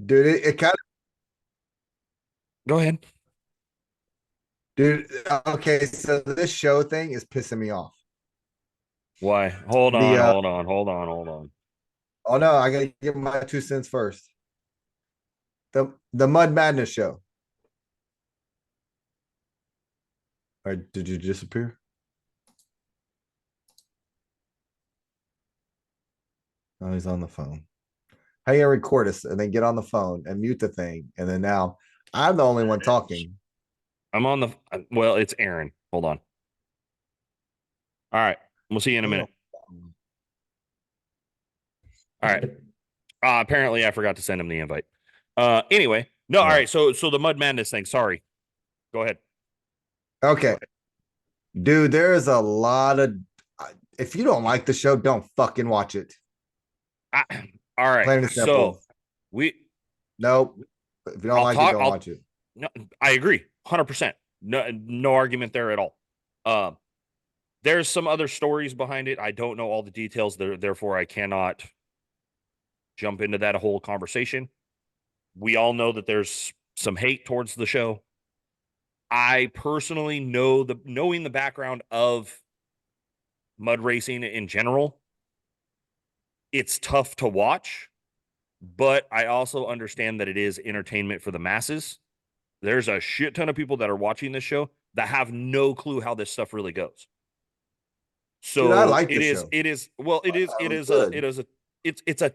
Dude, it kind of, Go ahead. dude. Okay, so this show thing is pissing me off. Why? Hold The on, hold on, hold on, hold on. oh no, I gotta give my 2 cents first. The Mud Madness show. Or did you disappear? Oh, he's on the phone. How you record us and then get on the phone and mute the thing, and then now I'm the only one talking. I'm on the well, it's Aaron. Hold on. All right. We'll see you in a minute. All right. Apparently I forgot to send him the invite. Anyway. No, all Oh, right. So the Mud Madness thing. Sorry. Go ahead. okay, dude. There is a lot of. If you don't like the show, don't fucking watch it. I, all right. Plain and So simple. we Nope. If you don't I'll like it, talk. don't I'll watch it. no, I agree. 100%. No argument there at all. Um, there's some other stories behind it. I don't know all the details. Therefore, I cannot jump into that whole conversation. We all know that there's some hate towards the show. I personally know knowing the background of mud racing in general, it's tough to watch, but I also understand that it is entertainment for the masses. There's a shit ton of people that are watching this show that have no clue how this stuff really goes. Dude, I So like the show. it It was is a, good. it's a,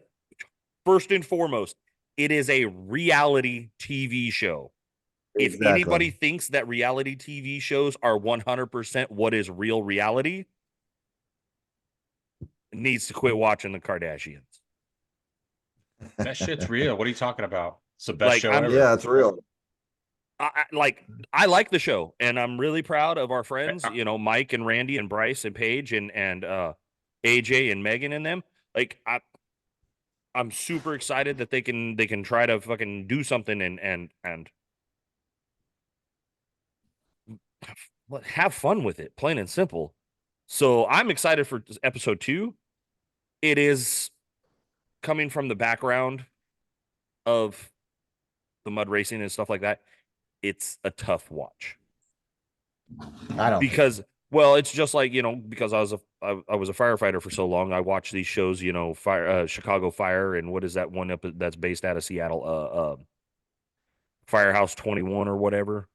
first and foremost, it is a reality TV show. If anybody Exactly. thinks that reality TV shows are 100% what is real reality, needs to quit watching the Kardashians. That shit's real. What are you talking about? It's the best Like show I'm ever. Yeah, it's real. like I like the show, and I'm really proud of our friends, Mike and Randy and Bryce and Paige and AJ and Megan and them. Like I'm super excited that they can try to fucking do something and have fun with it, plain and simple. So I'm excited for episode 2. It is coming from the background of the mud racing and stuff like that. It's a tough watch I don't think because, so. well, it's just like, because I was a firefighter for so long. I watched these shows, fire, Chicago Fire, and what is that one up that's based out of Seattle, Firehouse 21 or whatever,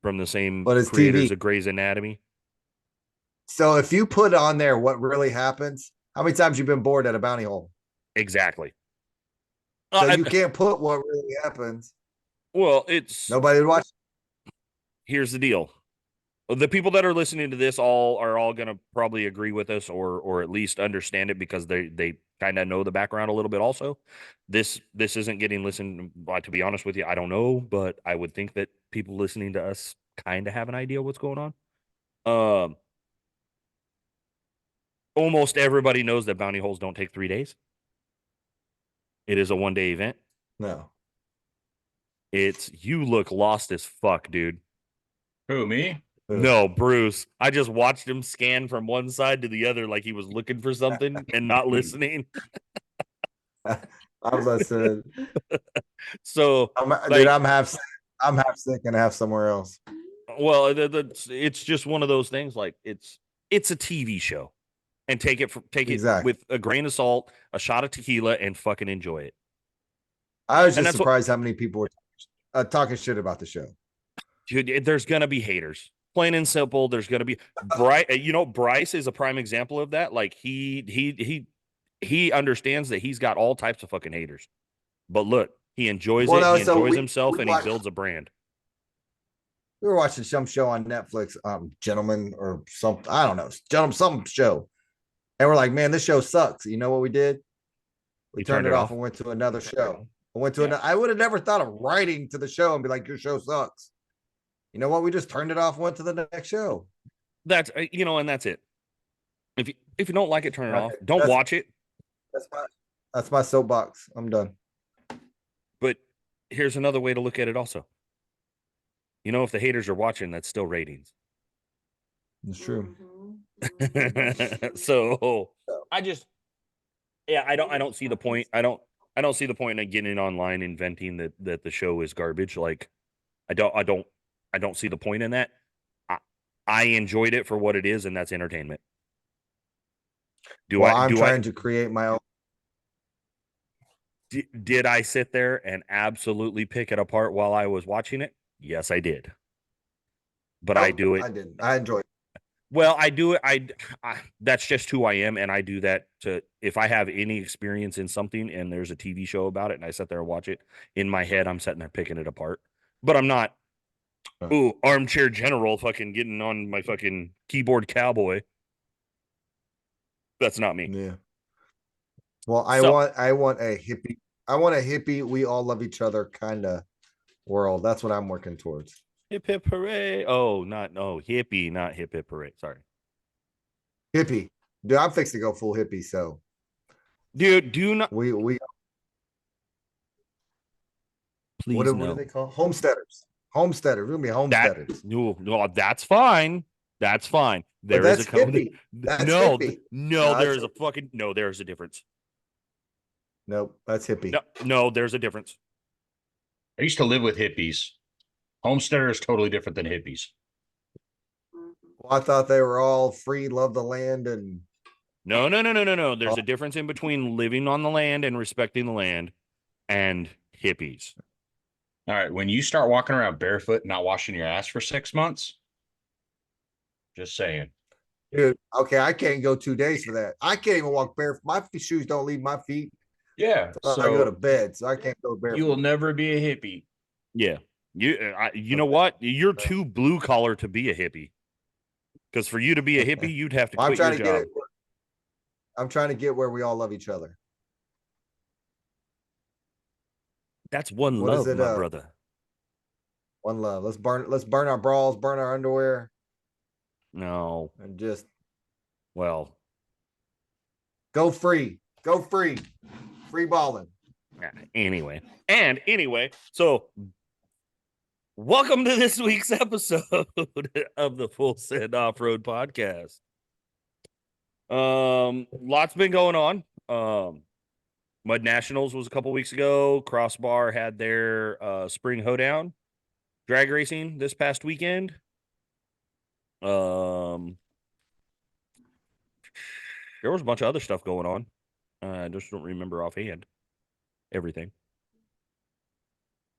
from the same But it's creators TV. of Grey's Anatomy. So if you put on there what really happens, how many times you've been bored at a bounty hole? Exactly. So Uh, you can't put what really happens. well, it's Nobody would watch. here's the deal. The people that are listening to this all going to probably agree with us, or at least understand it, because they kind of know the background a little bit also. This isn't getting listened, to be honest with you. I don't know, but I would think that people listening to us kind of have an idea what's going on. Um Almost everybody knows that bounty holes don't take 3 days. It is a 1 day event. No. It's You look lost as fuck, dude. Who, me? No, Bruce. I just watched him scan from one side to the other like he was looking for something and not listening. I'm listening. So, Dude, like, I'm half sick and half somewhere else. well, it's just one of those things. Like, it's a TV show, and take it Exactly. with a grain of salt, a shot of tequila, and fucking enjoy it. I was And just that's what, surprised how many people were talking shit about the show. dude. There's gonna be haters, plain and simple. There's gonna be Bryce. Bryce is a prime example of that. Like he understands that he's got all types of fucking haters. But look, he enjoys Well, it. no, He so enjoys we himself, we and he watched builds a brand. we were watching some show on Netflix, gentlemen or something. I don't know, gentlemen, some show, and we're like, man, this show sucks. You know what we did? We He turned turned it it off off. and went to another show. I went to Yeah. another. I would have never thought of writing to the show and be like, your show sucks. You know what? We just turned it off and went to the next show. And that's it. If you don't like it, turn it Right. off. Don't That's watch it. that's my that's my soapbox. I'm done. But here's another way to look at it. Also, if the haters are watching, that's still ratings. It's true. So I just, yeah, I don't see the point. I don't. I don't see the point in getting online inventing that the show is garbage. Like, I don't see the point in that. I, I enjoyed it for what it is, and that's entertainment. Do Well, I I'm do I trying to create my own. did I sit there and absolutely pick it apart while I was watching it? Yes, I did. But I Nope, do it. I didn't. I enjoyed it. Well, I do it. That's just who I am, and I do that to if I have any experience in something and there's a TV show about it, and I sit there and watch it in my head, I'm sitting there picking it apart. But I'm not. Ooh, armchair general, fucking getting on my fucking keyboard cowboy. That's not me. Yeah. Well, So I want a hippie. I want a hippie. We all love each other kind of world. That's what I'm working towards. hip hip hooray! Oh, not no hippie, not hip hip hooray. Sorry, Hippie, dude. I'm fixing to go full hippie. So dude. Do not we please what do no. they call homesteaders? Homesteaders. We're gonna be That homesteaders. no, that's fine. That's fine. But There is a that's company. hippie. That's No, hippie. no, No, there that's is a fucking no. There is a difference. nope. That's hippie. No, no, there's a difference. I used to live with hippies. Homesteader is totally different than hippies. Well, I thought they were all free, love the land, and No, no, no, no, no, no. There's a difference in between living on the land and respecting the land and hippies. All right. When you start walking around barefoot and not washing your ass for 6 months, just saying. dude. Okay, I can't go 2 days for that. I can't even walk barefoot. My shoes don't leave my feet. Yeah. So I go to bed, so I can't go barefoot. you will never be a hippie. Yeah. You know what? You're too blue collar to be a hippie. Because for you to be a hippie, you'd have to I'm quit trying your to get job. it. I'm trying to get where we all love each other. That's one What is love, it? my brother. One love. Let's burn our bras, burn our underwear, No. and just Well, go free. Go free. Free balling. anyway. And anyway, so welcome to this week's episode of the Full Send Off-Road Podcast. Lots been going on. Mud Nationals was a couple weeks ago. Crossbar had their spring hoedown drag racing this past weekend. There was a bunch of other stuff going on. I just don't remember offhand everything.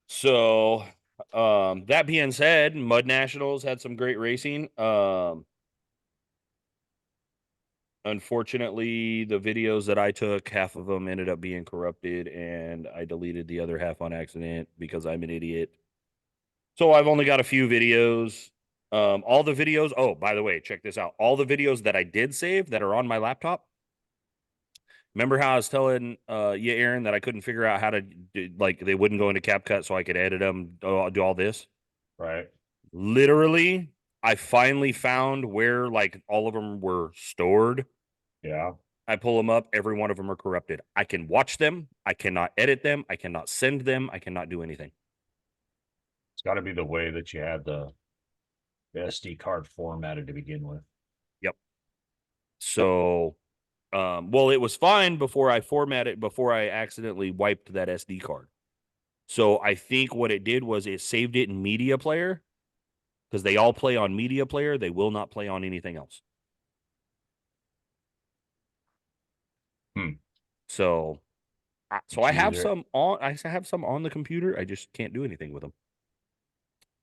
So, that being said, Mud Nationals had some great racing. Unfortunately, the videos that I took, half of them ended up being corrupted, and I deleted the other half on accident because I'm an idiot. So I've only got a few videos. All the videos. Oh, by the way, check this out. All the videos that I did save that are on my laptop. Remember how I was telling you, Aaron, that I couldn't figure out how to do, like they wouldn't go into CapCut so I could edit them, do all this. Right. Literally, I finally found where like all of them were stored. Yeah. I pull them up. Every one of them are corrupted. I can watch them. I cannot edit them. I cannot send them. I cannot do anything. It's got to be the way that you had the SD card formatted to begin with. Yep. So, well, it was fine before I accidentally wiped that SD card. So I think what it did was it saved it in media player because they all play on media player. They will not play on anything else. So I have some on. I have some on the computer. I just can't do anything with them.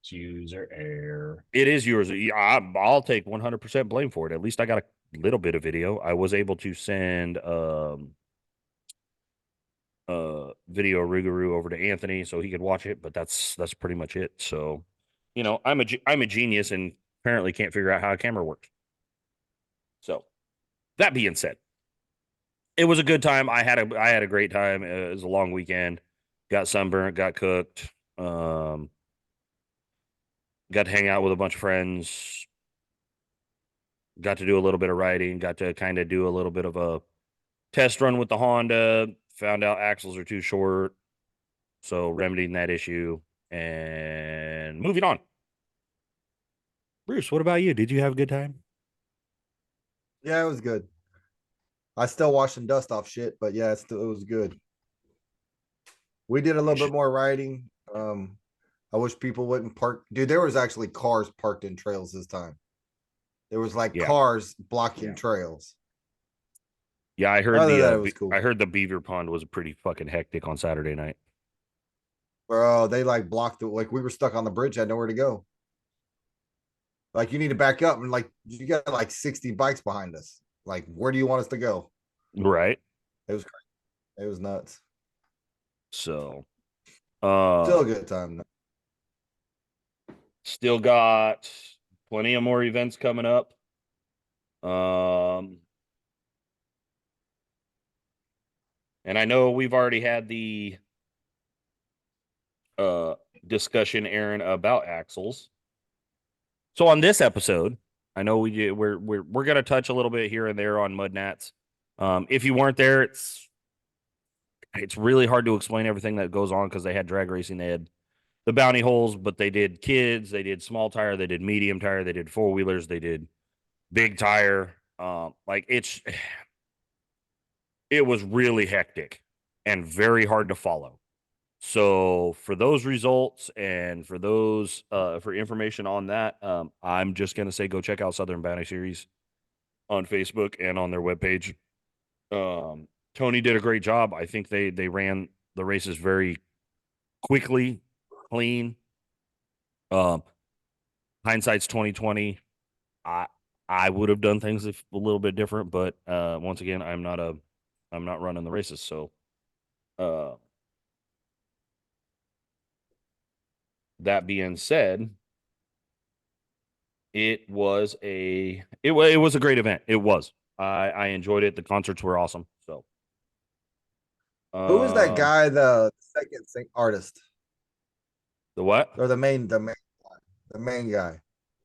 It's user error. It is yours. I'll take 100% blame for it. At least I got a little bit of video. I was able to send video Rougarou over to Anthony so he could watch it, but that's pretty much it. So, I'm a genius and apparently can't figure out how a camera works. So, that being said, it was a good time. I had a great time. It was a long weekend. Got sunburnt, got cooked. Got to hang out with a bunch of friends. Got to do a little bit of riding. Got to kind of do a little bit of a test run with the Honda. Found out axles are too short. So remedying that issue and moving on. Bruce, what about you? Did you have a good time? Yeah, it was good. I still washing dust off shit, but yeah, it was good. We did a little should- bit more riding. I wish people wouldn't park. Dude, there was actually cars parked in trails this time. There was like Yeah. cars blocking trails. Yeah, I heard Other than that, it the was cool. I heard the Beaver Pond was pretty fucking hectic on Saturday night. Bro, they like blocked it. Like we were stuck on the bridge, had nowhere to go. Like you need to back up and like you got like 60 bikes behind us. Like, where do you want us to go? Right. It was crazy. It was nuts. So, Still a good time though. still got plenty of more events coming up. And I know we've already had the discussion, Aaron, about axles. So on this episode, I know we're gonna touch a little bit here and there on mudnats. If you weren't there, it's really hard to explain everything that goes on because they had drag racing, they had the bounty holes, but they did kids, they did small tire, they did medium tire, they did four wheelers, they did big tire. Like it was really hectic and very hard to follow. So for those results and for those for information on that, I'm just gonna say go check out Southern Bounty Series on Facebook and on their webpage. Tony did a great job. I think they ran the races very quickly, clean. Um, hindsight's 2020. I I would have done things a little bit different, but once again, I'm not running the races, so uh, that being said, it was a great event. It was. I enjoyed it. The concerts were awesome. So Who was that guy, the second artist? the what? Or the main guy.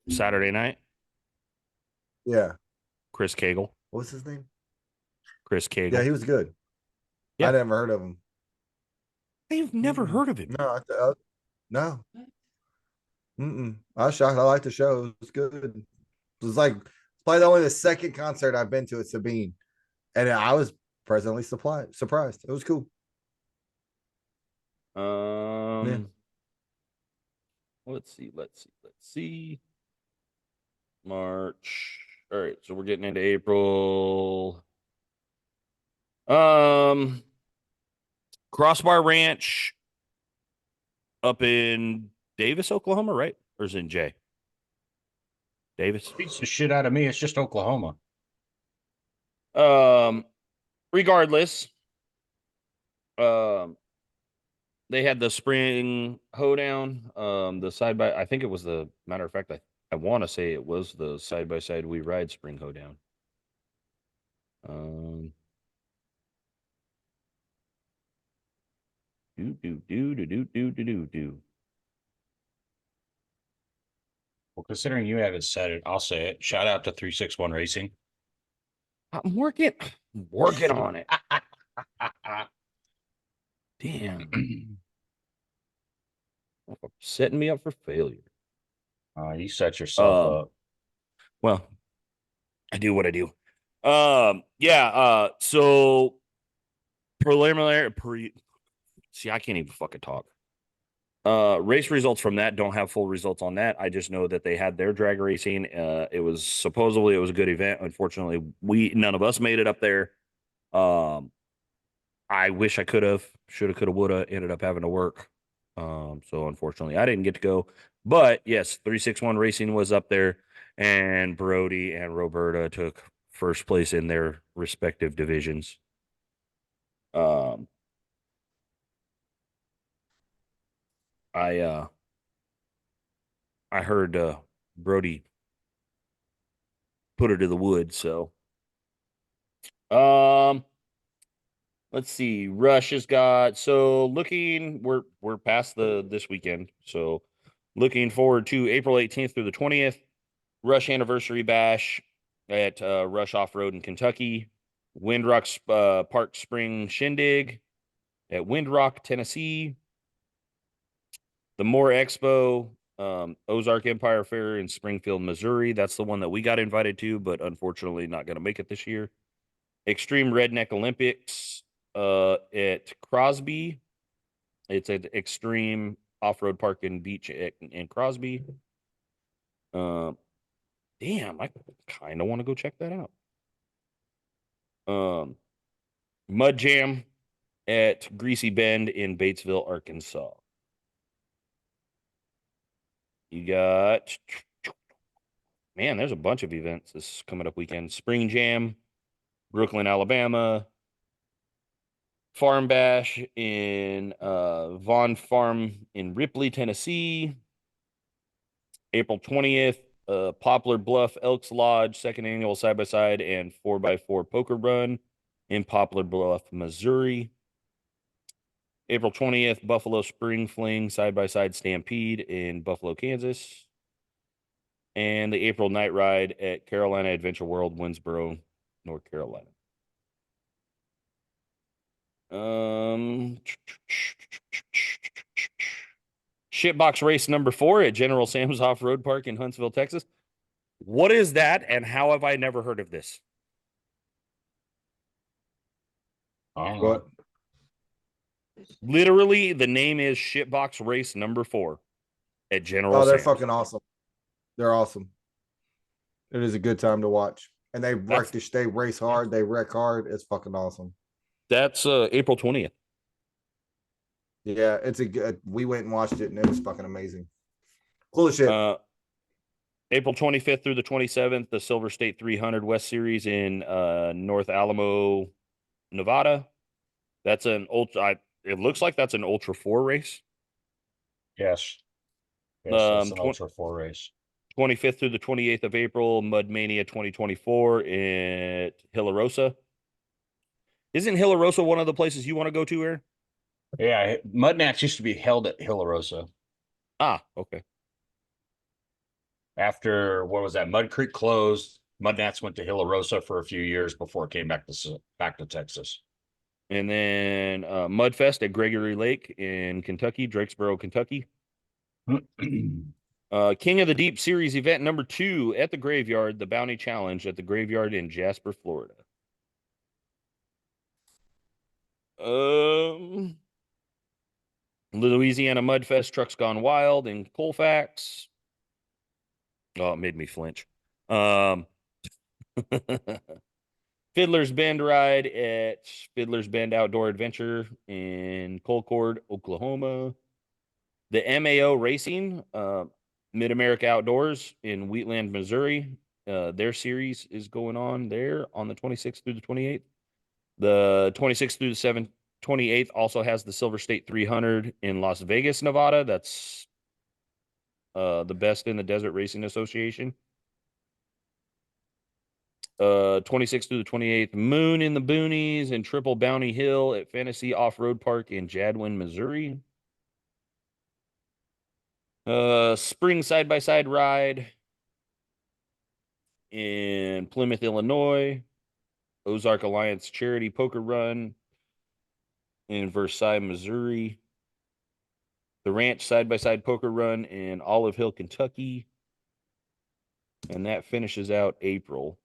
Saturday night, Yeah. Chris Cagle. What was his name? Chris Cagle. Yeah, he was good. Yeah. I never heard of him. I've never heard of him. No, no. I was shocked. I liked the show. It was good. It was like probably only the second concert I've been to at Sabine, and I was pleasantly surprised. It was cool. Yeah. Let's see. March. All right, so we're getting into April. Crossbar Ranch up in Davis, Oklahoma, right? Or is it in Jay? Davis. Beats the shit out of me. It's just Oklahoma. Regardless, they had the spring hoedown. The side by I think it was the matter of fact, I want to say it was the side by side we ride spring hoedown. Do. Well, considering you haven't said it, I'll say it. Shout out to 361 Racing. I'm working on it. Damn. Setting me up for failure. You set yourself up. Well, I do what I do. So see, I can't even fucking talk. Race results from that don't have full results on that. I just know that they had their drag racing. It was supposedly a good event. Unfortunately, none of us made it up there. I wish I could have, shoulda, coulda, woulda. Ended up having to work. So unfortunately, I didn't get to go. But yes, 361 Racing was up there, and Brody and Roberta took first place in their respective divisions. I heard Brody put her to the wood. So, let's see. Rush has got we're past this weekend. So, looking forward to April 18th through the 20th. Rush Anniversary Bash at Rush Off Road in Kentucky. Windrock Park Spring Shindig at Windrock, Tennessee. The Moore Expo, Ozark Empire Fair in Springfield, Missouri. That's the one that we got invited to, but unfortunately not going to make it this year. Extreme Redneck Olympics at Crosby, It's an extreme off-road park and beach in Crosby. Damn, I kind of want to go check that out. Mud Jam at Greasy Bend in Batesville, Arkansas. You got, man, there's a bunch of events this coming up weekend. Spring Jam, Brooklyn, Alabama. Farm Bash in Vaughn Farm in Ripley, Tennessee. April 20th, Poplar Bluff Elks Lodge, second annual side-by-side and 4x4 poker run in Poplar Bluff, Missouri. April 20th, Buffalo Spring Fling side-by-side stampede in Buffalo, Kansas. And the April night ride at Carolina Adventure World, Winsboro, North Carolina. Shitbox race number 4 at General Sam's Off-Road Park in Huntsville, Texas. What is that, and how have I never heard of this? What? Literally, the name is Shitbox race number 4 at General Oh, they're Sam's. fucking awesome. They're awesome. It is a good time to watch. And they they race hard, they wreck hard. It's fucking awesome. That's April 20th. Yeah, it's a good. We went and watched it, and it was fucking amazing. Cool as shit. April 25th through the 27th, the Silver State 300 West Series in North Alamo, Nevada. That's an ultra. It looks like that's an Ultra 4 race. Yes. That's an Ultra 4 race. 25th through the 28th of April, Mud Mania 2024 at Hillarosa. Isn't Hillarosa one of the places you want to go to, Aaron? Yeah, Mudnats used to be held at Hillarosa. Ah, okay. After, what was that? Mud Creek closed. Mudnats went to Hillarosa for a few years before it came back to Texas. And then Mudfest at Gregory Lake in Kentucky, Drakesboro, Kentucky. King of the Deep Series event number 2 at the Graveyard, the Bounty Challenge at the Graveyard in Jasper, Florida. Louisiana Mudfest Trucks Gone Wild in Colfax. Oh, it made me flinch. Fiddler's Bend ride at Fiddler's Bend Outdoor Adventure in Concord, Oklahoma. The MAO Racing, Mid America Outdoors in Wheatland, Missouri. Their series is going on there on the 26th through the 28th. The 26th through the 28th also has the Silver State 300 in Las Vegas, Nevada. That's the best in the Desert Racing Association. 26th through the 28th, Moon in the Boonies and Triple Bounty Hill at Fantasy Off-Road Park in Jadwin, Missouri. Spring side-by-side ride in Plymouth, Illinois. Ozark Alliance Charity Poker Run in Versailles, Missouri. The Ranch side-by-side poker run in Olive Hill, Kentucky. And that finishes out April.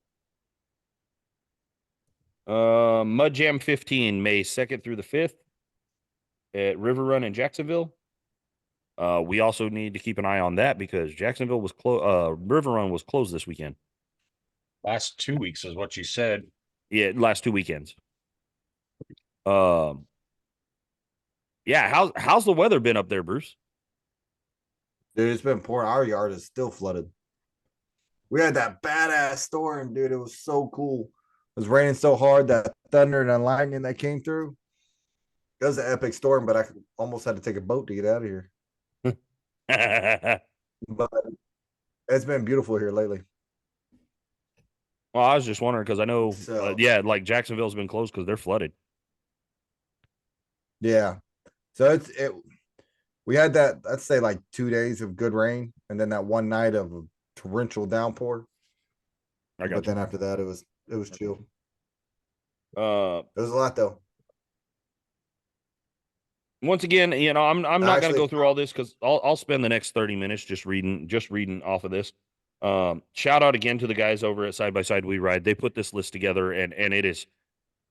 Mud Jam 15, May 2nd through the 5th at River Run in Jacksonville. We also need to keep an eye on that because Jacksonville was closed. River Run was closed this weekend. Last 2 weeks is what you said. Yeah, last 2 weekends. Yeah, how's the weather been up there, Bruce? Dude, it's been pouring. Our yard is still flooded. We had that badass storm, dude. It was so cool. It was raining so hard that thunder and lightning that came through. It was an epic storm, but I almost had to take a boat to get out of here. But it's been beautiful here lately. Well, I was just wondering because I know, So, like Jacksonville's been closed because they're flooded. Yeah. So we had that, let's say like 2 days of good rain and then that one night of a torrential downpour. But then after that it was chill. It was a lot though. Once again, I'm not going to go through all this because I'll spend the next 30 minutes just reading off of this. Shout out again to the guys over at Side by Side We Ride. They put this list together and it is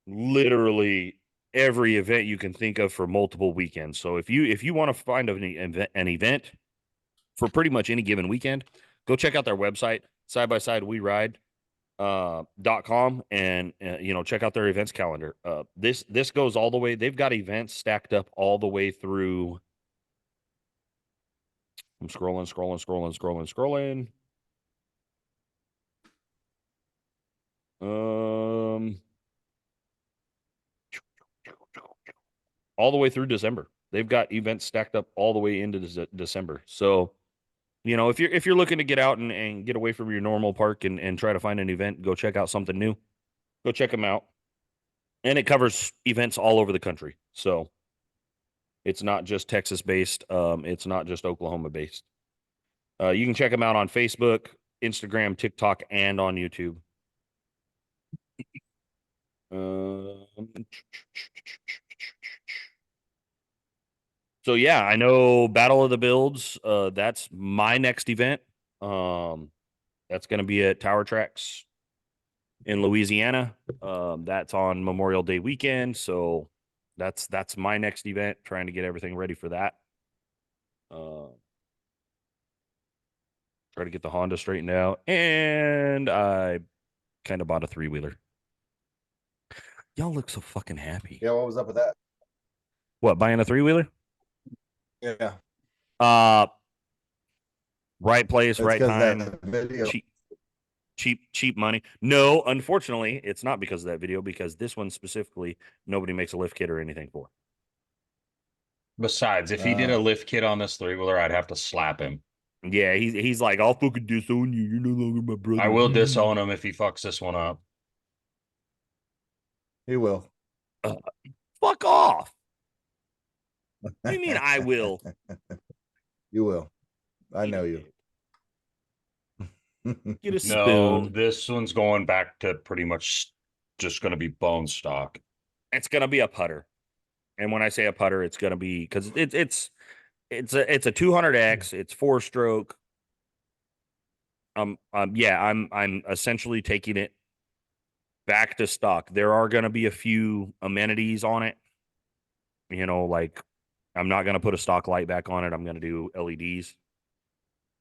literally every event you can think of for multiple weekends. So if you want to find an event for pretty much any given weekend, go check out their website, side by side we ride .com, and check out their events calendar. This goes all the way. They've got events stacked up all the way through. I'm scrolling. All the way through December. They've got events stacked up all the way into December. So, if you're looking to get out and get away from your normal park and try to find an event, go check out something new. Go check them out. And it covers events all over the country. So it's not just Texas based. It's not just Oklahoma based. You can check them out on Facebook, Instagram, TikTok, and on YouTube. So yeah, I know Battle of the Builds. That's my next event. That's going to be at Tower Tracks in Louisiana. That's on Memorial Day weekend. So that's my next event. Trying to get everything ready for that. Try to get the Honda straightened out, and I kind of bought a 3-wheeler. Y'all look so fucking happy. Yeah, what was up with that? What, buying a 3-wheeler? Yeah. Right place, It's right 'cause time. that video. Cheap money. No, unfortunately, it's not because of that video, because this one specifically, nobody makes a lift kit or anything for. Besides, if he did a lift kit on this 3-wheeler, I'd have to slap him. Yeah, he's like, I'll fucking disown you. You're no longer my brother. I will disown him if he fucks this one up. He will. Fuck off. What do you mean I will? You will. I know you. Get a spoon. No, this one's going back to pretty much just going to be bone stock. It's gonna be a putter, and when I say a putter, it's gonna be because it's a 200X. It's 4-stroke. Yeah, I'm essentially taking it back to stock. There are gonna be a few amenities on it. Like I'm not gonna put a stock light back on it. I'm gonna do LEDs.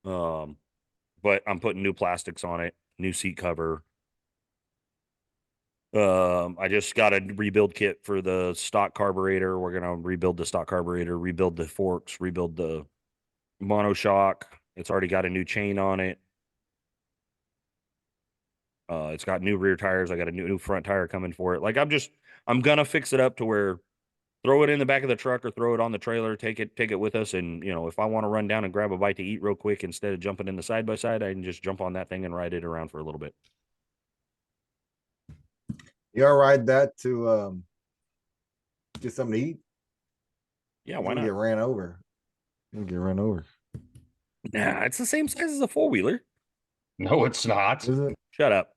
But I'm putting new plastics on it, new seat cover. I just got a rebuild kit for the stock carburetor. We're gonna rebuild the stock carburetor, rebuild the forks, rebuild the monoshock. It's already got a new chain on it. It's got new rear tires. I got a new front tire coming for it. Like I'm gonna fix it up to where throw it in the back of the truck or throw it on the trailer, take it with us. And if I want to run down and grab a bite to eat real quick instead of jumping in the side by side, I can just jump on that thing and ride it around for a little bit. You all ride that to get something to eat? Yeah, why not? Get ran over. You get run over. Nah, it's the same size as a 4-wheeler. No, it's not. Is it? Shut up.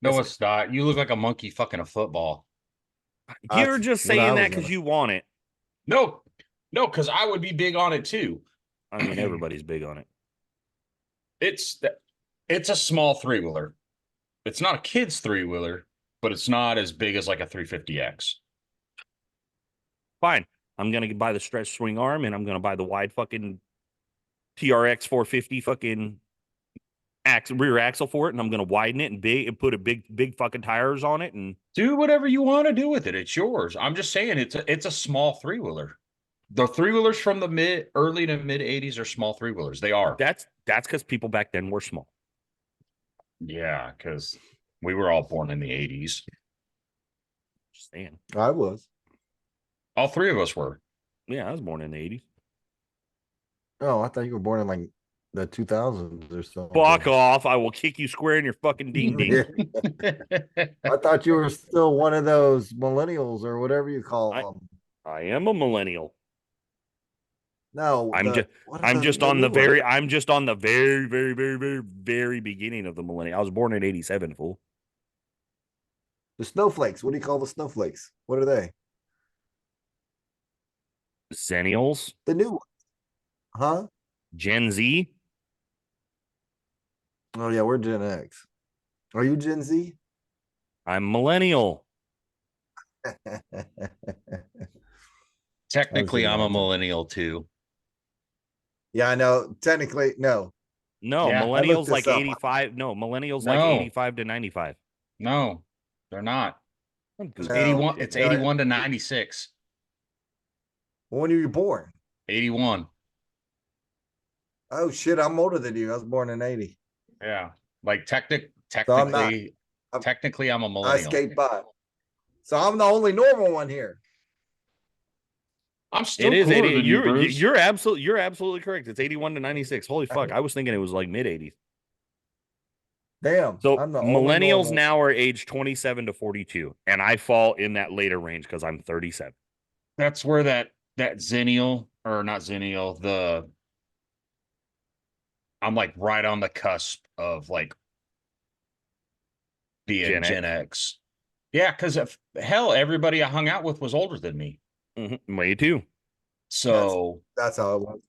No, it's not. You look like a monkey fucking a football. You're just saying that because you want it. No, because I would be big on it too. I mean, everybody's big on it. It's a small 3-wheeler. It's not a kid's 3-wheeler, but it's not as big as like a 350X. Fine. I'm going to buy the stretch swing arm, and I'm going to buy the wide fucking TRX 450 fucking rear axle for it, and I'm going to widen it and put a big fucking tires on it and do whatever you want to do with it. It's yours. I'm just saying it's a small 3-wheeler. The 3-wheelers from the early to mid 80s are small 3-wheelers. They are. That's because people back then were small. Yeah, because we were all born in the 80s. Just saying. I was. All three of us were. Yeah, I was born in the 80s. Oh, I thought you were born in like the 2000s or something. Fuck off. I will kick you square in your fucking ding ding. I thought you were still one of those millennials or whatever you call them. I am a millennial. No, I'm just on the very very beginning of the millennium. I was born in 87, fool. The snowflakes. What do you call the snowflakes? What are they? Zennials? The new ones. Huh? Gen Z? Oh yeah, we're Gen X. Are you Gen Z? I'm millennial. Technically, I'm a watching. millennial too. Yeah, I know. Technically, no. No, Yeah. I looked millennials this like up. 85. No, millennials like No, 85 to 95. no, they're not. I'm It's Googling this 81. shit It's now. 81 to 96. When were you born? 81. Oh shit, I'm older than you. I was born in 80. Yeah. Like So I'm not. technically, I'm a I millennial. skate by. So I'm the only normal one here. I'm It still is cooler 80. than you, Bruce. You're absolutely correct. It's 81 to 96. Holy fuck. I was thinking it was like mid 80s. Damn, So I'm the only millennials normal. now are age 27 to 42. And I fall in that later range because I'm 37. That's where that Zennial or not Zennial, I'm like right on the cusp of like being Gen Gen X. X. Yeah, because hell, everybody I hung out with was older than me. Me too. So, That's how it was.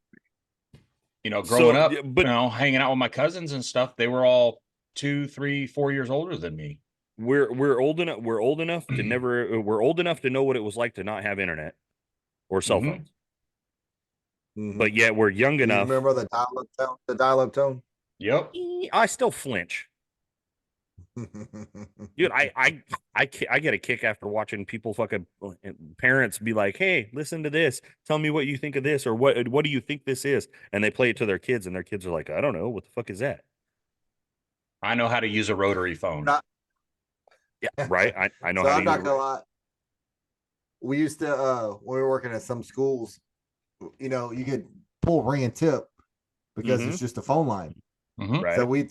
growing So, up, but hanging out with my cousins and stuff, they were all 2, 3, 4 years older than me. we're old enough. We're old enough to know what it was like to not have internet or cell Mhm. phones. Mhm. But yet we're young Do you enough. remember the dial-up tone? The dial-up tone. Yep. I still flinch. Dude, I get a kick after watching people fucking parents be like, "Hey, listen to this. Tell me what you think of this, or what do you think this is?" And they play it to their kids, and their kids are like, "I don't know, what the fuck is that?" I know how to use a rotary phone. Yeah, right. I know So how to I'm use not it. gonna lie. We used to when we were working at some schools, you could pull ring and tip because Mm-hmm. it's just a phone line. Mhm. So Right. we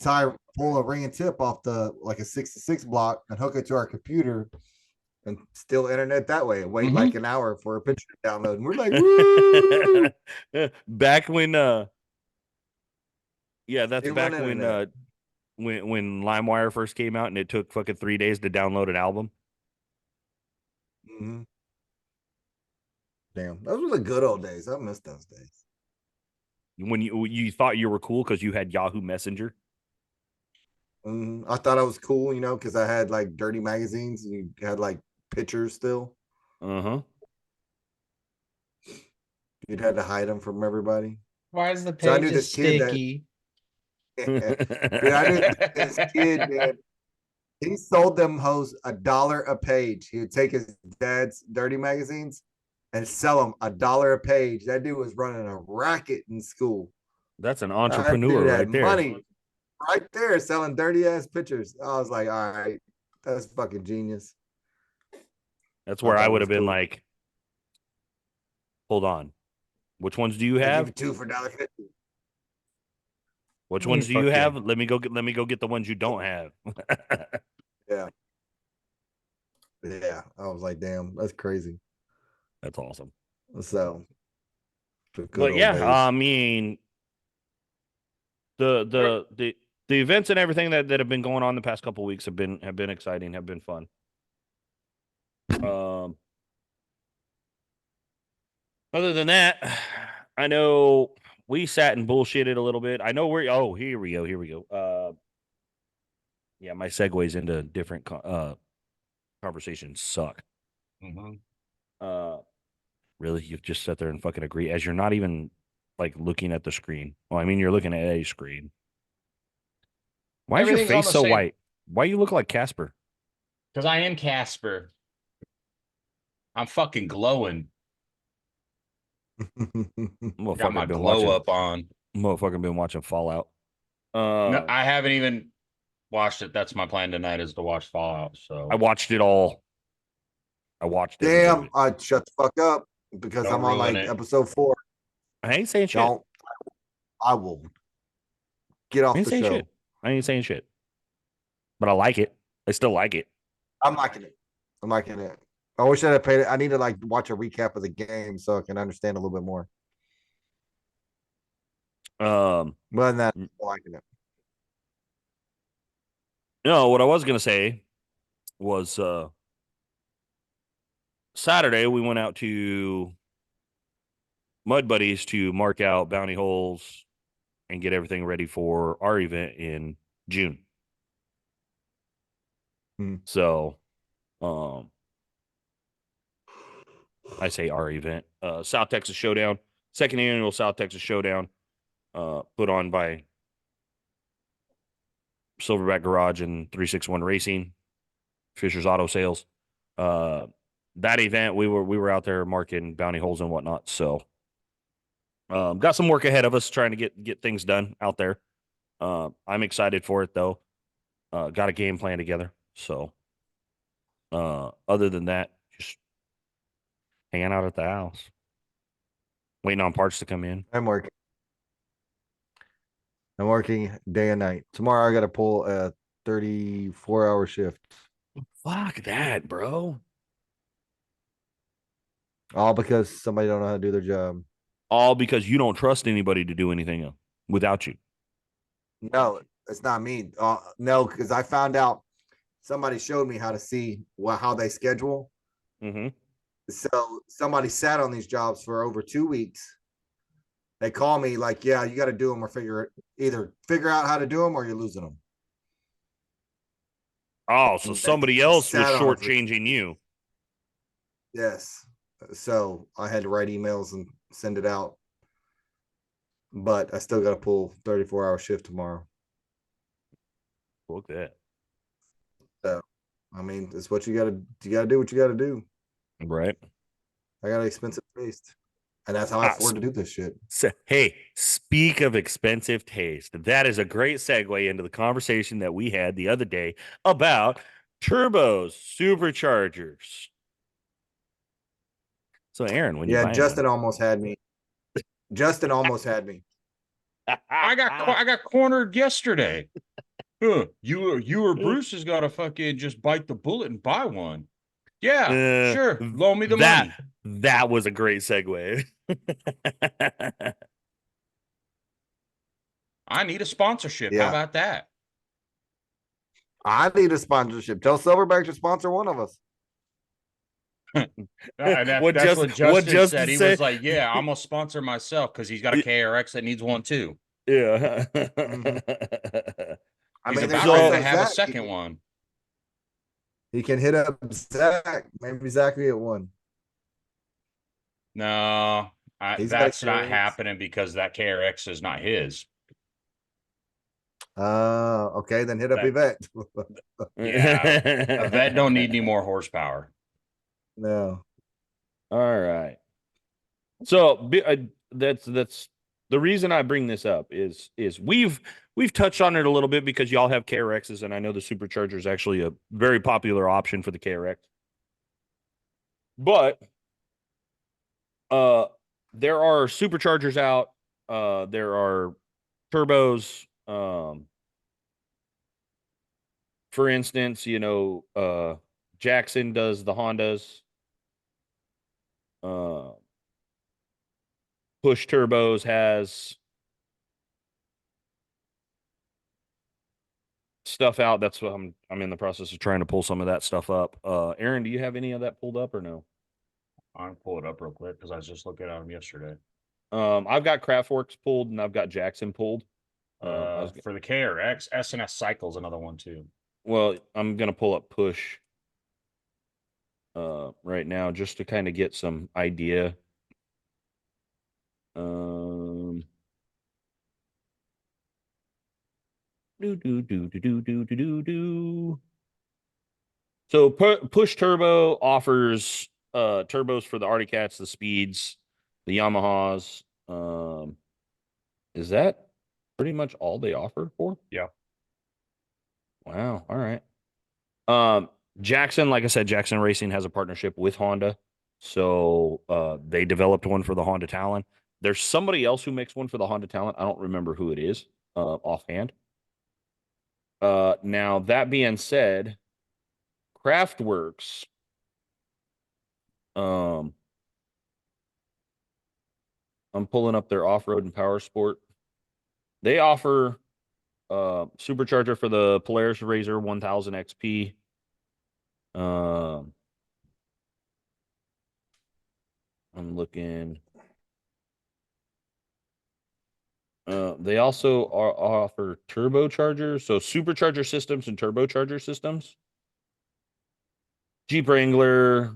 pull a ring and tip off the like a 66 block and hook it to our computer and steal internet that way and wait like Mhm. an hour for a picture to download. And we're like, woo! Back when yeah, that's Stealing back internet. when LimeWire first came out and it took fucking 3 days to download an album. Mm-hmm. Damn, those were the good old days. I miss those days. When you thought you were cool because you had Yahoo Messenger. I thought I was cool, because I had like dirty magazines and you had like pictures still. Uh-huh. You'd had to hide them from everybody. Why is the So I page knew this kid that, sticky? dude, I knew this kid, man. He sold them hoes $1 a page. He would take his dad's dirty magazines and sell them $1 a page. That dude was running a racket in school. That's an That entrepreneur dude had right there. money right there selling dirty ass pictures. I was like, all right, that's fucking genius. That's I where I thought it would was have been cool. like, hold on. Which ones do you I give have? you two for $1.50. Which ones do you Fuck yeah. have? Let me go get the ones you don't have. Yeah. Yeah. I was like, damn, that's crazy. That's awesome. So the good But old yeah, days. I mean the events and everything that have been going on the past couple weeks have been exciting, have been fun. Other than that, I know we sat and bullshitted a little bit. I know here we go. Yeah, my segues into different conversations suck. Mhm. Really, you've just sat there and fucking agree as you're not even like looking at the screen. Well, I mean, you're looking at a screen. Why is your Everything's on face the so same white? Why you look like Casper? because I am Casper. I'm fucking glowing. I got my Motherfucker been glow watching. up on. Motherfucker been watching Fallout. No, I haven't even watched it. That's my plan tonight is to watch Fallout. So I watched it all. I watched every bit of Damn, it. I shut the fuck up because don't I'm on ruin like it. episode 4. I ain't saying shit. Don't. I will get I off ain't the saying show. shit. I ain't saying shit. But I like it. I still like it. I'm liking it. I'm liking it. I wish I had paid it. I need to like watch a recap of the game so I can understand a little bit more. Um, But than that, I'm liking it. no, what I was gonna say was Saturday we went out to Mud Buddies to mark out bounty holes and get everything ready for our event in June. Hmm. So, um, I say our event, South Texas Showdown, second annual South Texas Showdown, put on by Silverback Garage and 361 Racing, Fisher's Auto Sales. That event, we were out there marking bounty holes and whatnot. So, got some work ahead of us trying to get things done out there. I'm excited for it though. Got a game plan together. So, other than that, just hanging out at the house, waiting on parts to come in. I'm working. I'm working day and night. Tomorrow I got to pull a 34-hour shift. Fuck that, bro. All because somebody don't know how to do their job. All because you don't trust anybody to do anything without you. No, it's not me. No, because I found out somebody showed me how to see how they schedule. Mm-hmm. So somebody sat on these jobs for over 2 weeks. They call me like, yeah, you got to do them or either figure out how to do them or you're losing them. Oh, so somebody else was shortchanging you. Yes. So I had to write emails and send it out. But I still got to pull 34-hour shift tomorrow. Look at that. So, I mean, it's what you got to do what you got to do. Right. I got an expensive taste. And that's how I afford to do this shit. So, hey, speak of expensive taste. That is a great segue into the conversation that we had the other day about turbos, superchargers. So, Aaron, when you buy Justin almost had me. Justin almost had me. I got cornered yesterday. You or Bruce has got to fucking just bite the bullet and buy one. Yeah, sure. Loan me the money. That was a great segue. I need a sponsorship. Yeah. How about that? I need a sponsorship. Tell Silverback to sponsor one of us. That's what Justin said. He was like, "Yeah, I'm gonna sponsor myself because he's got a KRX that needs one too." Yeah. He's about ready to have a second one. He can hit up Zach. Maybe Zach will get one. No, that's not happening because that KRX is not his. Okay, then hit up Yvette. Yeah, Yvette don't need any more horsepower. No. All right. So that's the reason I bring this up is we've touched on it a little bit because y'all have KRXs, and I know the supercharger is actually a very popular option for the KRX. But there are superchargers out. There are turbos. For instance, Jackson does the Hondas. Push Turbos has stuff out. That's what I'm in the process of trying to pull some of that stuff up. Aaron, do you have any of that pulled up or no? I'll pull it up real quick because I was just looking at them yesterday. I've got Kraftwerks pulled and I've got Jackson pulled. For the KRX, S&S Cycle's another one too. Well, I'm gonna pull up Push right now just to kind of get some idea. So Push Turbo offers turbos for the Arctic Cats, the Speeds, the Yamahas. Is that pretty much all they offer for? Yeah. Wow. All right. Jackson, like I said, Jackson Racing has a partnership with Honda. So they developed one for the Honda Talon. There's somebody else who makes one for the Honda Talon. I don't remember who it is offhand. Now, that being said, Kraftwerks, I'm pulling up their off-road and power sport. They offer supercharger for the Polaris Razor 1000 XP. I'm looking. They also offer turbochargers, so supercharger systems and turbocharger systems. Jeep Wrangler,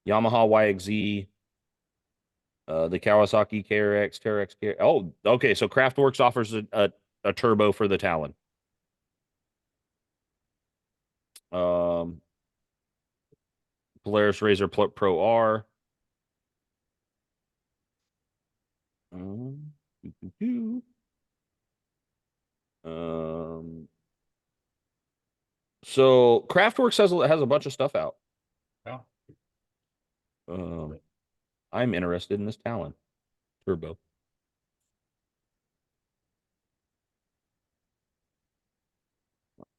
Yamaha YXZ, the Kawasaki KRX, TRX. Oh, okay. So Kraftworks offers a turbo for the Talon. Polaris Razor Pro R. Um, um, so Kraftworks has a bunch of stuff out. Yeah. I'm interested in this Talon turbo.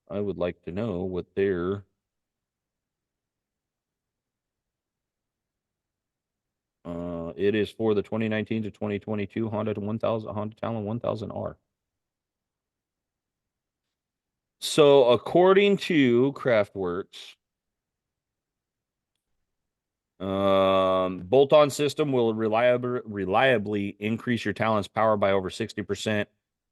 I would like to know what their it is for the 2019 to 2022 Honda Talon 1000R. So according to Kraftworks, bolt-on system will reliably increase your Talon's power by over 60%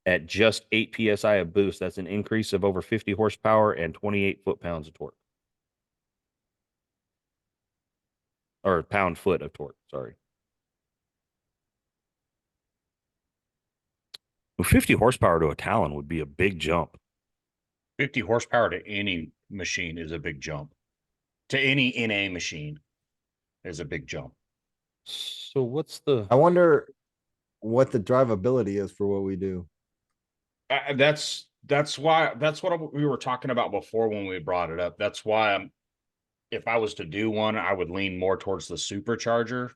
at just 8 psi of boost. That's an increase of over 50 horsepower and 28 foot-pounds of torque. Or pound-foot of torque, sorry. 50 horsepower to a Talon would be a big jump. 50 horsepower to any machine is a big jump. To any NA machine is a big jump. So what's the... I wonder what the drivability is for what we do. That's what we were talking about before when we brought it up. That's why if I was to do one, I would lean more towards the supercharger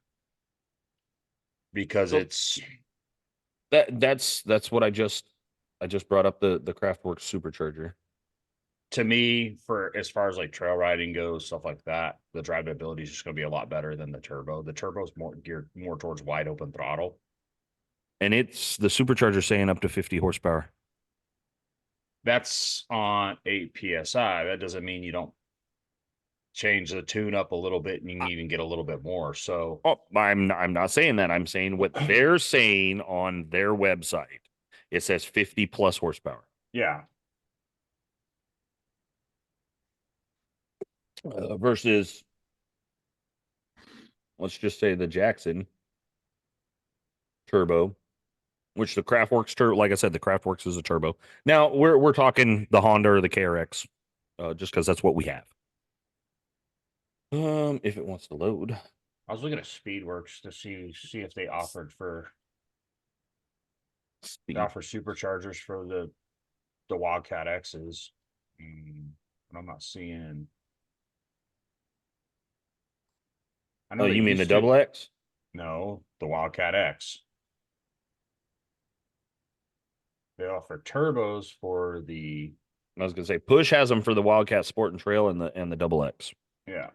because it's that's what I just brought up, the Kraftwerk supercharger. To me, for as far as like trail riding goes, stuff like that, the drivability is just going to be a lot better than the turbo. The turbo is more geared more towards wide open throttle. And it's the supercharger saying up to 50 horsepower. That's on 8 psi. That doesn't mean you don't change the tune up a little bit and you can even get a little bit more. So I'm not saying that. I'm saying what they're saying on their website. It says 50 plus horsepower. Yeah. Versus, let's just say the Jackson turbo, which the Kraftworks turbo, like I said, the Kraftworks is a turbo. Now we're talking the Honda or the KRX, just because that's what we have. If it wants to load. I was looking at Speedworks to see if they offered they offer superchargers for the Wildcat X's. But I'm not seeing. I know You mean the double X? No, the Wildcat X. They offer turbos for the. I was gonna say Push has them for the Wildcat Sport and Trail and the double X. Yeah.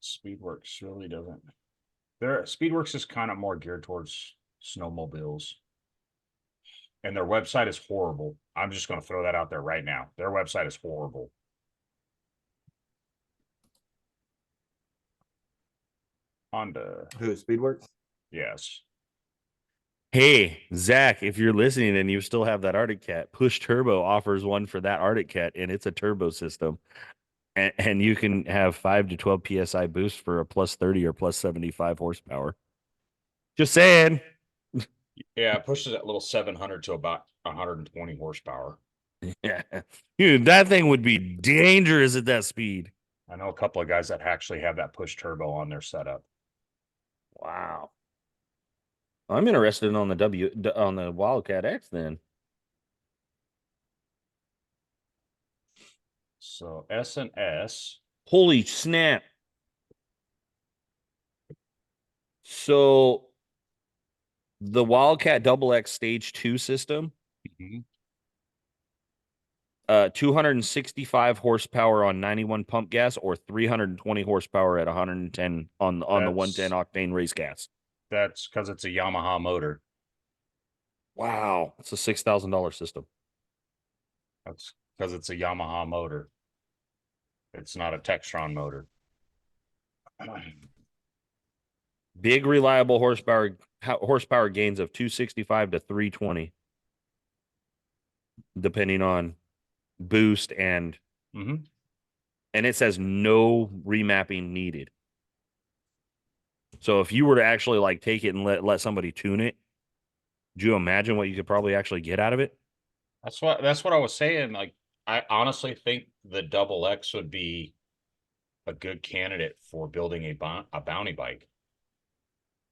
Speedworks really doesn't. Speedworks is kind of more geared towards snowmobiles. And their website is horrible. I'm just going to throw that out there right now. Their website is horrible. Honda. Who, Speedworks? Yes. Hey, Zach, if you're listening and you still have that Arctic Cat, Push Turbo offers one for that Arctic Cat, and it's a turbo system. And you can have 5 to 12 psi boost for a plus 30 or plus 75 horsepower. Just saying. Yeah, it pushes that little 700 to about 120 horsepower. Yeah. Dude, that thing would be dangerous at that speed. I know a couple of guys that actually have that push turbo on their setup. Wow. I'm interested on the Wildcat X then. So S and S. Holy snap. So the Wildcat Double X Stage 2 system, 265 horsepower on 91 pump gas or 320 horsepower at 110 on the 110 octane race gas. That's because it's a Yamaha motor. Wow. It's a $6,000 system. That's because it's a Yamaha motor. It's not a Textron motor. Big reliable horsepower gains of 265 to 320, depending on boost and and it says no remapping needed. So if you were to actually like take it and let somebody tune it, do you imagine what you could probably actually get out of it? That's what I was saying. Like, I honestly think the double X would be a good candidate for building a bounty bike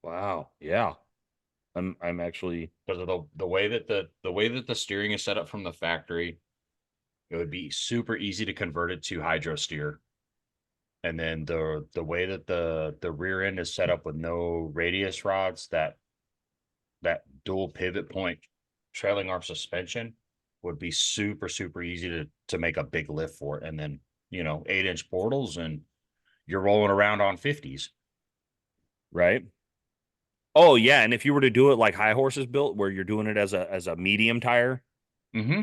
Wow. Yeah. I'm actually because of the way that the steering is set up from the factory. It would be super easy to convert it to hydro steer. And then the way that the rear end is set up with no radius rods, that dual pivot point trailing arm suspension would be super easy to make a big lift for it. And then 8-inch portals and you're rolling around on 50s. right. Oh yeah, and if you were to do it like High Horses built, where you're doing it as a medium tire Mm-hmm.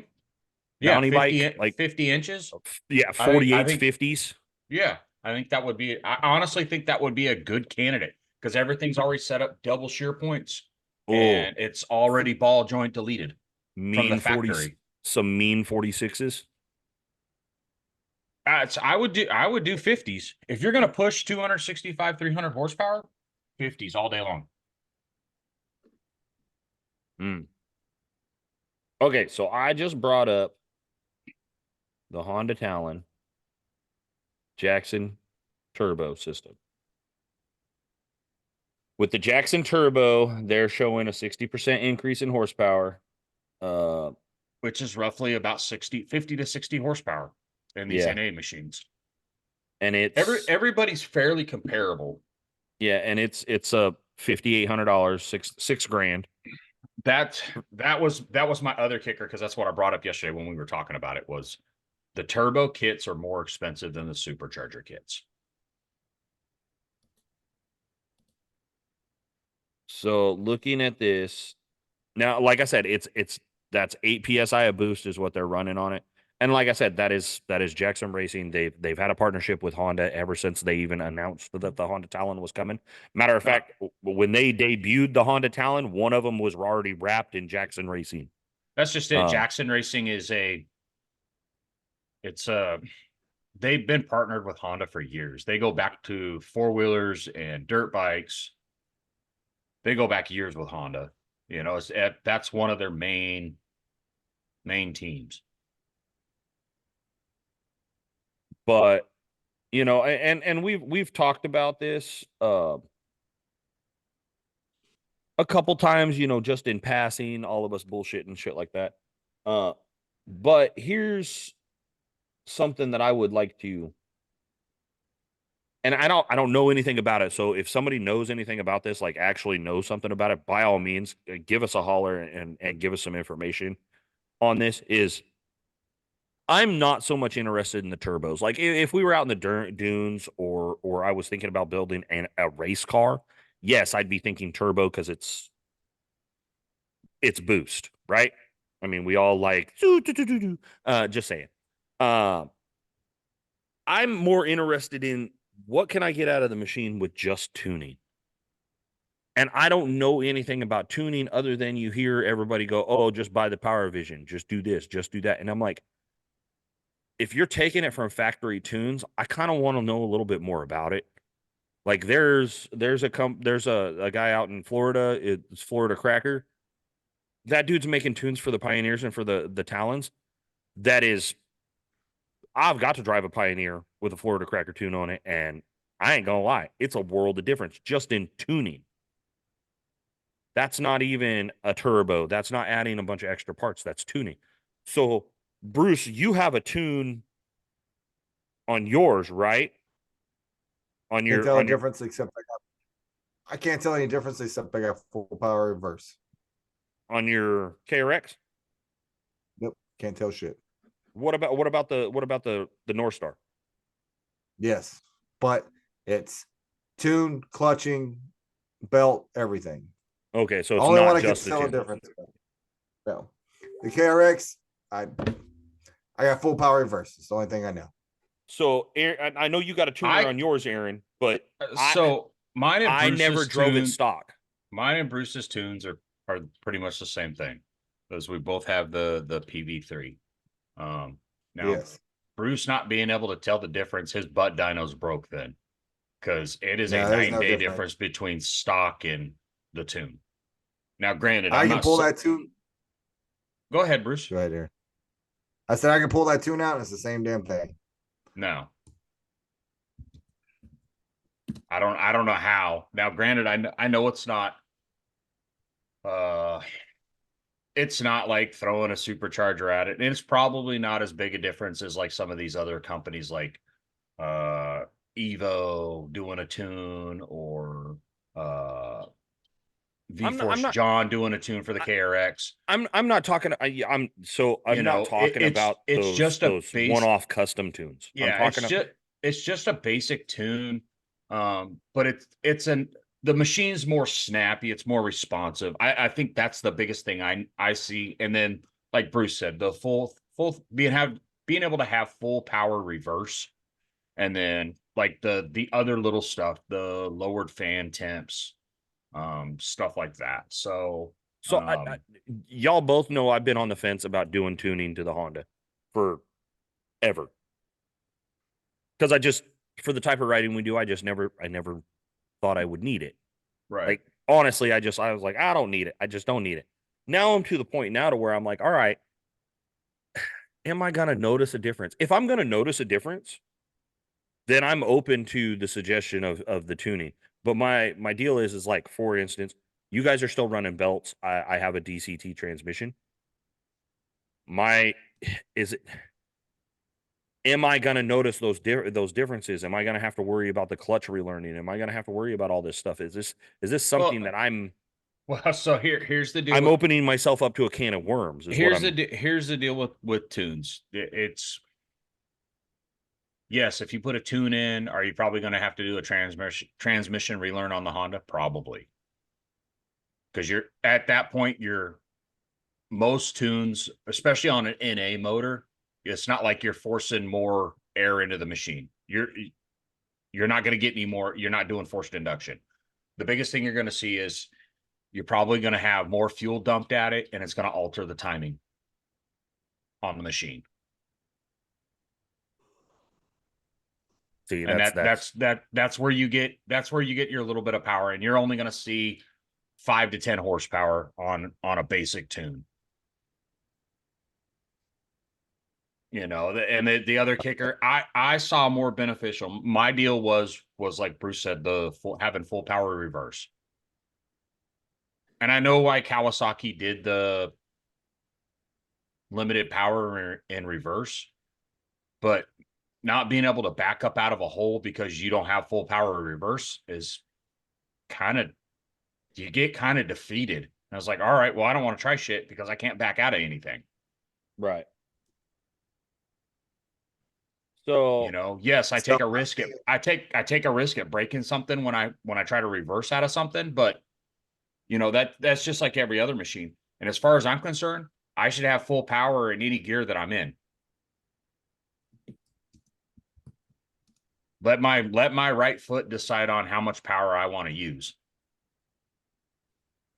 Yeah, bounty bike, like 50 inches. yeah, I 48s, think 50s. Yeah, I think that would be. I honestly think that would be a good candidate because everything's already set up double shear points, Oh, and it's already ball joint deleted from the mean 40, factory. some mean 46s. I would do 50s if you're gonna push 265, 300 horsepower. 50s all day long. Mm. Okay, so I just brought up the Honda Talon Jackson turbo system. With the Jackson turbo, they're showing a 60% increase in horsepower. Which is roughly about 50 to 60 horsepower in these Yeah, NA machines. and it's Everybody's fairly comparable. yeah, and it's a $5,800, six grand. That was my other kicker because that's what I brought up yesterday when we were talking about it was the turbo kits are more expensive than the supercharger kits. So looking at this now, like I said, it's that's 8 psi of boost is what they're running on it. And like I said, that is Jackson Racing. They've had a partnership with Honda ever since they even announced that the Honda Talon was coming. Matter of fact, when they debuted the Honda Talon, one of them was already wrapped in Jackson Racing. That's just it. Jackson Racing is they've been partnered with Honda for years. They go back to four-wheelers and dirt bikes. They go back years with Honda. That's one of their main teams. But and we've talked about this a couple times, just in passing, all of us bullshit and shit like that. But here's something that I would like to, and I don't know anything about it. So if somebody knows anything about this, like actually knows something about it, by all means, give us a holler and give us some information on this. Is I'm not so much interested in the turbos. Like if we were out in the dunes, or I was thinking about building a race car, yes, I'd be thinking turbo because it's boost, right? I mean, we all like just saying. Uh, I'm more interested in what can I get out of the machine with just tuning. And I don't know anything about tuning other than you hear everybody go, "Oh, just buy the Power Vision, just do this, just do that." And I'm like, if you're taking it from factory tunes, I kind of want to know a little bit more about it. Like there's a guy out in Florida, it's Florida Cracker. That dude's making tunes for the Pioneers and for the Talons. That is, I've got to drive a Pioneer with a Florida Cracker tune on it, and I ain't gonna lie, it's a world of difference just in tuning. That's not even a turbo. That's not adding a bunch of extra parts. That's tuning. So, Bruce, you have a tune on yours, right? On Can't your tell a on your difference except I can't tell any difference except I got full power reverse. on your KRX. Nope, can't tell shit. What about the North Star? Yes, but it's tune, clutching, belt, everything. Okay, so it's Only one not I can just the tell a tune. difference. No, the KRX, I got full power reverse. It's the only thing I know. So Aaron, I know you got a tuner I on yours, Aaron, but so mine and I never Bruce's drove it tune, stock. mine and Bruce's tunes are pretty much the same thing. Because we both have the PV3. Now Yes, Bruce not being able to tell the difference, his butt dyno's broke then. Because it is a No, there's 9-day no difference between stock and the tune. Now, granted, I I'm can not pull that tune. Go ahead, Bruce. Right here. I said I can pull that tune out, and it's the same damn thing. No. I don't know how. Now, granted, I know uh it's not like throwing a supercharger at it. And it's probably not as big a difference as like some of these other companies like Evo doing a tune or I'm V-Force not. John doing a tune for the KRX. I'm not talking. I'm not talking about it's those just a base. one-off custom tunes. I'm Yeah, talking. it's just a basic tune. But the machine's more snappy, it's more responsive. I think that's the biggest thing I see. And then, like Bruce said, the full being able to have full power reverse, and then like the other little stuff, the lowered fan temps, stuff like that. So So y'all both know I've been on the fence about doing tuning to the Honda forever. Because for the type of riding we do, I never thought I would need it. right. Like, honestly, I was like, I don't need it. I just don't need it. Now I'm to the point now to where I'm like, all right, am I going to notice a difference? If I'm going to notice a difference, then I'm open to the suggestion of the tuning. But my deal is like, for instance, you guys are still running belts. I have a DCT transmission. Is it? Am I going to notice those differences? Am I going to have to worry about the clutch relearning? Am I going to have to worry about all this stuff? Is this something that I'm So here's the deal. I'm opening myself up to a can of worms. Here's the deal with tunes. It's yes, if you put a tune in, are you probably going to have to do a transmission relearn on the Honda? Probably, because you're at that point. Most tunes, especially on an NA motor, it's not like you're forcing more air into the machine. You're not going to get any more. You're not doing forced induction. The biggest thing you're going to see is you're probably going to have more fuel dumped at it, and it's going to alter the timing on the machine. See, And that's where you get your little bit of power, and you're only going to see 5 to 10 horsepower on a basic tune. You know, and the other kicker, I saw more beneficial. My deal was like Bruce said, having full power reverse. And I know why Kawasaki did the limited power in reverse, but not being able to back up out of a hole because you don't have full power reverse is you get kind of defeated. And I was like, all right, well, I don't want to try shit because I can't back out of anything. right. So, you know, yes, I take a risk at breaking something when I try to reverse out of something, but you know, that's just like every other machine. And as far as I'm concerned, I should have full power in any gear that I'm in. Let my right foot decide on how much power I want to use.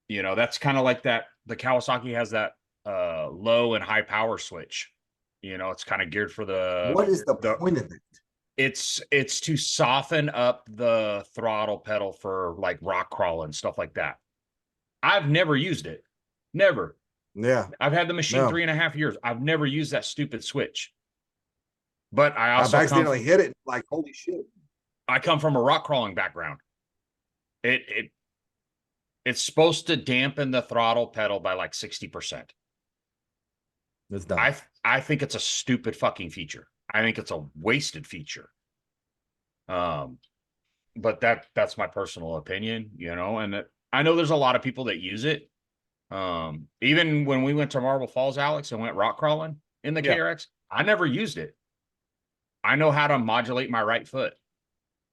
You know, that's kind of like that. The Kawasaki has that low and high power switch. You know, it's kind of geared for what is the point of it? It's to soften up the throttle pedal for like rock crawl and stuff like that. I've never used it. Never. Yeah. I've had the machine 3.5 years. I've never used that stupid switch. But I've accidentally hit it like, holy shit. I come from a rock crawling background. It's supposed to dampen the throttle pedal by like 60%. It's done. I think it's a stupid fucking feature. I think it's a wasted feature. But that's my personal opinion, you know, and I know there's a lot of people that use it. Even when we went to Marble Falls, Alex, and went rock crawling in the KRX, I never used it. I know how to modulate my right foot.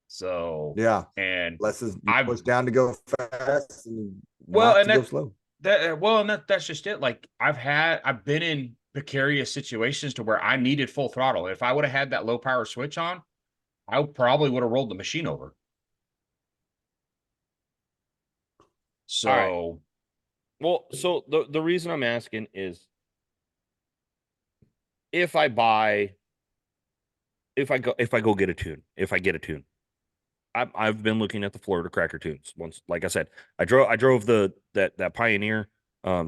So yeah, and I push down to go fast and go slow. That's just it. Like I've been in precarious situations to where I needed full throttle. If I would have had that low power switch on, I probably would have rolled the machine over. So, right. Well, so the reason I'm asking is if I buy if I go get a tune, if I get a tune, I've been looking at the Florida Cracker tunes. Once, like I said, I drove that Pioneer.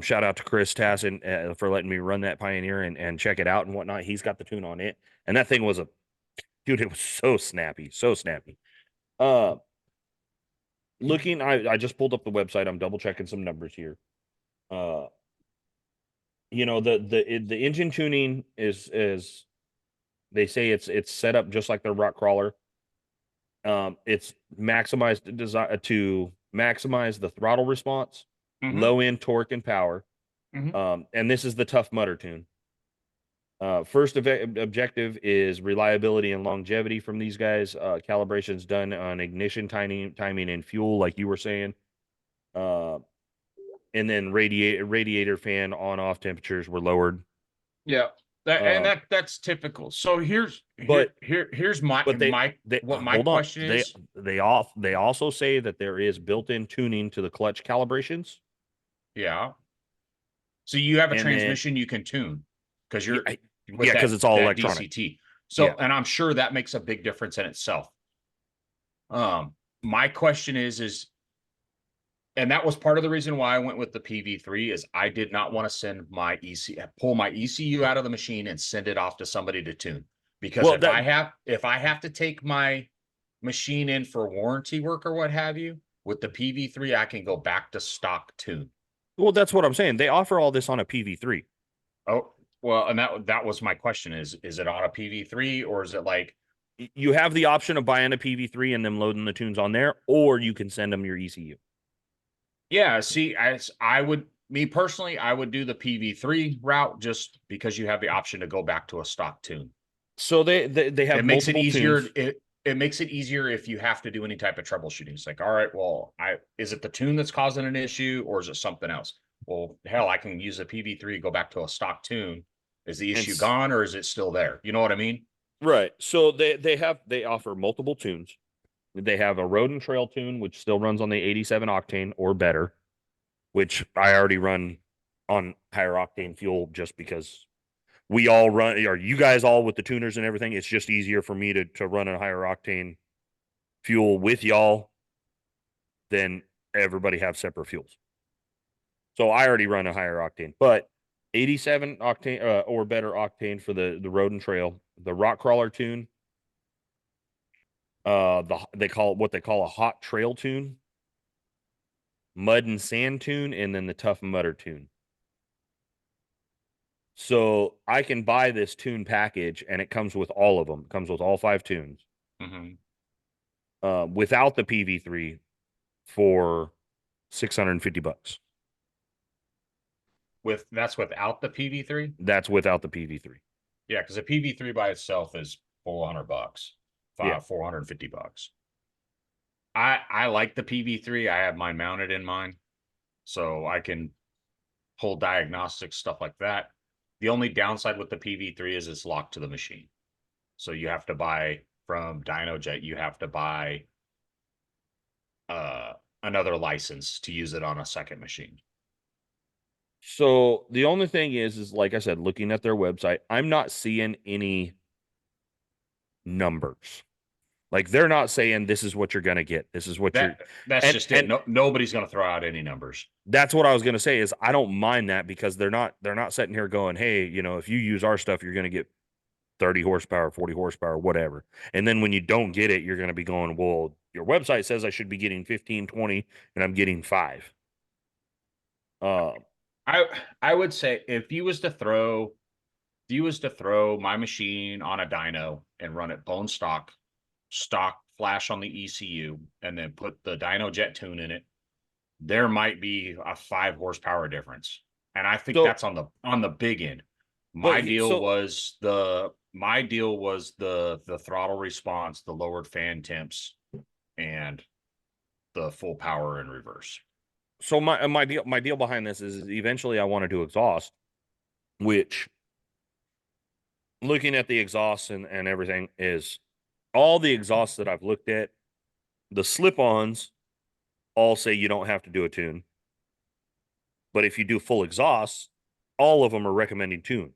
Shout out to Chris Tassin for letting me run that Pioneer and check it out and whatnot. He's got the tune on it, and that thing was a dude. It was so snappy, so snappy. Uh, looking, I just pulled up the website. I'm double checking some numbers here. Uh, the engine tuning is they say it's set up just like the rock crawler. It's maximized to maximize the throttle response, low end torque and power. And this is the Tough Mudder tune. First objective is reliability and longevity from these guys. Calibrations done on ignition timing and fuel, like you were saying. And then radiator fan on off temperatures were lowered. Yeah. That's typical. So here's my But my hold on. question is. They also say that there is built-in tuning to the clutch calibrations. Yeah. So you have a And transmission you can tune because you're because it's all electronic. DCT. So and I'm sure that makes a big difference in itself. My question is and that was part of the reason why I went with the PV3 is I did not want to send my pull my ECU out of the machine and send it off to somebody to tune. Because if I have to take my machine in for warranty work or what have you, with the PV3, I can go back to stock tune. Well, that's what I'm saying. They offer all this on a PV3. Oh, well, and that was my question is it on a PV3 or is it like you have the option of buying a PV3 and them loading the tunes on there, or you can send them your ECU. Yeah, see, I would me personally, I would do the PV3 route just because you have the option to go back to a stock tune. So they have it makes it easier. Tunes. It makes it easier if you have to do any type of troubleshooting. It's like, all right, well, is it the tune that's causing an issue or is it something else? Well, hell, I can use a PV3, go back to a stock tune. Is the issue gone or is it still there? You know what I mean? Right. So they offer multiple tunes. They have a road and trail tune, which still runs on the 87 octane or better, which I already run on higher octane fuel just because we all run, or you guys all with the tuners and everything. It's just easier for me to run a higher octane fuel with y'all than everybody have separate fuels. So I already run a higher octane, but 87 octane or better octane for the road and trail. The rock crawler tune, they call it what they call a hot trail tune, mud and sand tune, and then the tough mudder tune. So I can buy this tune package, and it comes with all of them. It comes with all 5 tunes, without the PV3 for $650. That's without the PV3. That's without the PV3. Yeah, because a PV3 by itself is $400, $450. I like the PV3. I have mine mounted in mine, so I can pull diagnostics, stuff like that. The only downside with the PV3 is it's locked to the machine. So you have to buy from DynoJet, you have to buy another license to use it on a second machine. So the only thing is like I said, looking at their website, I'm not seeing any numbers. Like they're not saying this is what you're going to get. This is what that's just it. Nobody's going to throw out any numbers. That's what I was going to say is I don't mind that because they're not sitting here going, hey, if you use our stuff, you're going to get 30 horsepower, 40 horsepower, whatever. And then when you don't get it, you're going to be going, well, your website says I should be getting 15, 20, and I'm getting 5. I would say if you was to throw my machine on a dyno and run it bone stock flash on the ECU, and then put the DynoJet tune in it, there might be a 5 horsepower difference. And I think that's on the big end. My deal was the throttle response, the lowered fan temps, and the full power in reverse. So my deal behind this is eventually I want to do exhaust, which looking at the exhaust and everything is all the exhausts that I've looked at, the slip-ons all say you don't have to do a tune. But if you do full exhaust, all of them are recommending tunes.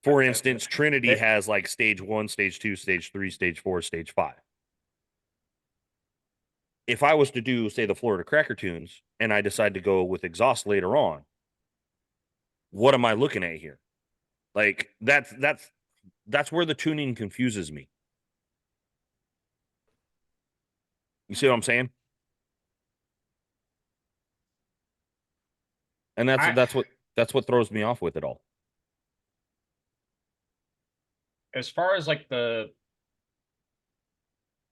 For instance, Trinity They- has like stage 1, stage 2, stage 3, stage 4, stage 5. If I was to do, say, the Florida Cracker tunes and I decide to go with exhaust later on, what am I looking at here? Like that's where the tuning confuses me. You see what I'm saying? And I that's what throws me off with it all. as far as like the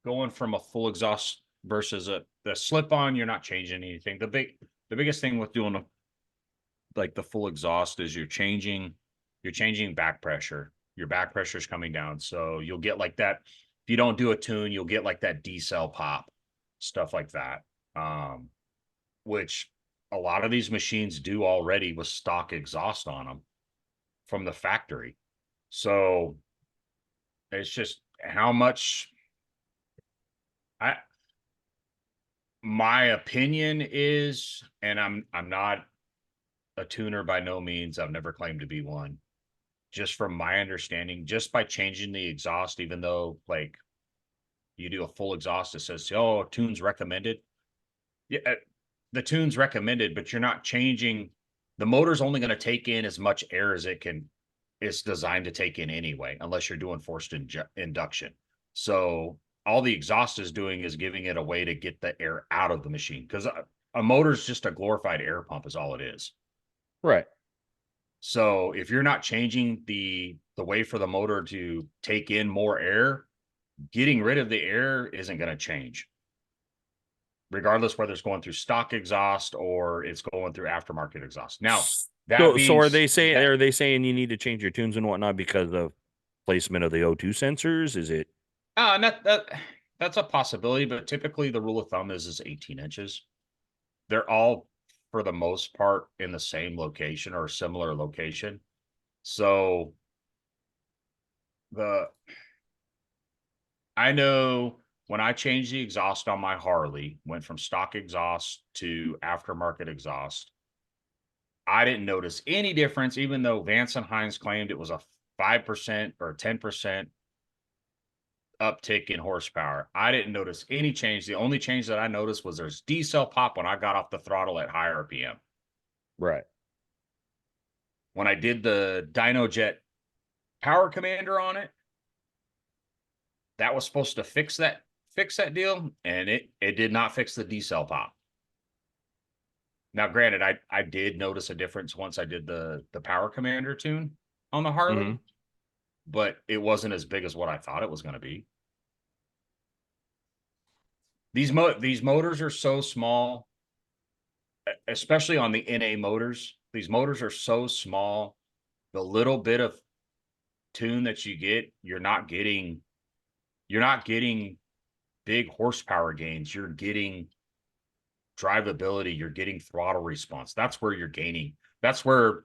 going from a full exhaust versus the slip on, you're not changing anything. The biggest thing with doing like the full exhaust is you're changing back pressure. Your back pressure is coming down. So you'll get like that. If you don't do a tune, you'll get like that decel pop, stuff like that. Which a lot of these machines do already with stock exhaust on them from the factory. So it's just how much I my opinion is, and I'm not a tuner by no means. I've never claimed to be one. Just from my understanding, just by changing the exhaust, even though like you do a full exhaust, it says, "Oh, tunes recommended." Yeah, the tune's recommended, but you're not changing. The motor's only going to take in as much air as it's designed to take in anyway, unless you're doing forced induction. So all the exhaust is doing is giving it a way to get the air out of the machine, because a motor's just a glorified air pump is all it is. Right. So if you're not changing the way for the motor to take in more air, getting rid of the air isn't going to change, regardless whether it's going through stock exhaust or it's going through aftermarket exhaust. Now, that So being are they saying you need to change your tunes and whatnot because of placement of the O2 sensors? Is it that's a possibility, but typically the rule of thumb is 18 inches. They're all for the most part in the same location or similar location. So the I know when I changed the exhaust on my Harley, went from stock exhaust to aftermarket exhaust, I didn't notice any difference, even though Vance and Hines claimed it was a 5% or 10% uptick in horsepower. I didn't notice any change. The only change that I noticed was there's decel pop when I got off the throttle at high RPM. right? When I did the DynoJet power commander on it, that was supposed to fix that deal, and it did not fix the decel pop. Now, granted, I did notice a difference once I did the power commander tune on the Harley, Mm-hmm. but it wasn't as big as what I thought it was going to be. These motors are so small, especially on the NA motors. These motors are so small. The little bit of tune that you get, you're not getting big horsepower gains. You're getting drivability, you're getting throttle response. That's where you're gaining. That's where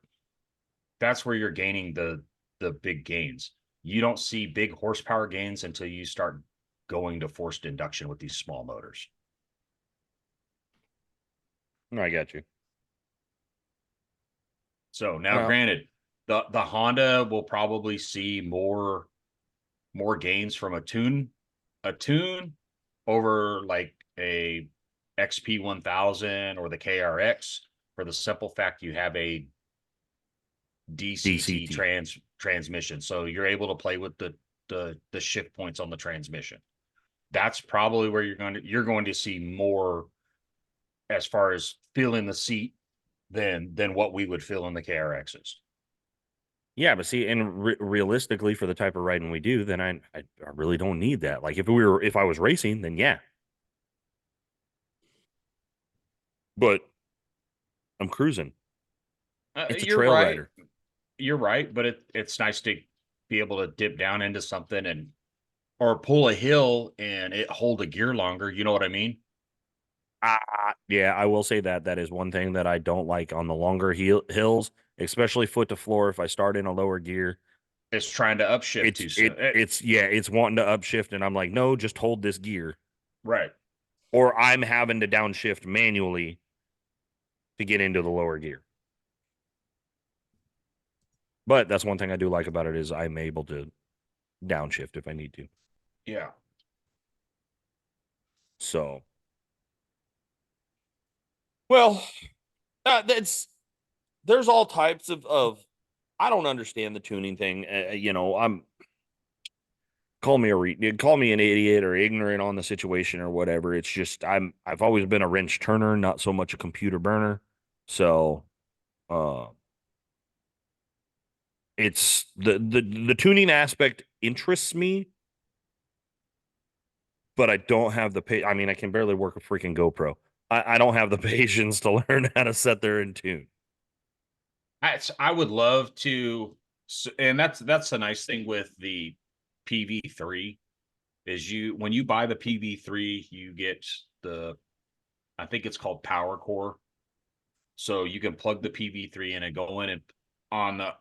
you're gaining the big gains. You don't see big horsepower gains until you start going to forced induction with these small motors. I got you. So now, Well, granted, the Honda will probably see more gains from a tune over like a XP 1000 or the KRX, for the simple fact you have a DCT DCT. transmission, so you're able to play with the shift points on the transmission. That's probably where you're going to see more as far as feeling the seat than what we would feel in the KRXs. Yeah, but see, and realistically, for the type of riding we do, then I really don't need that. Like if I was racing, then yeah. But I'm cruising. It's a You're trail right. rider. You're right, but it's nice to be able to dip down into something and or pull a hill and it hold a gear longer. You know what I mean? Yeah, I will say that that is one thing that I don't like on the longer hills, especially foot to floor. If I start in a lower gear, It's trying to upshift too soon. it's wanting to upshift, and I'm like, no, just hold this gear, Right. or I'm having to downshift manually to get into the lower gear. But that's one thing I do like about it is I'm able to downshift if I need to. Yeah. So, well, that's there's all types of I don't understand the tuning thing. I'm call me an idiot or ignorant on the situation or whatever. It's just I've always been a wrench turner, not so much a computer burner. So, uh, it's the tuning aspect interests me, but I don't have the I mean, I can barely work a freaking GoPro. I don't have the patience to learn how to set there and tune. I would love to, and that's the nice thing with the PV3 is when you buy the PV3, you get I think it's called Power Core. So you can plug the PV3 in and go in and on the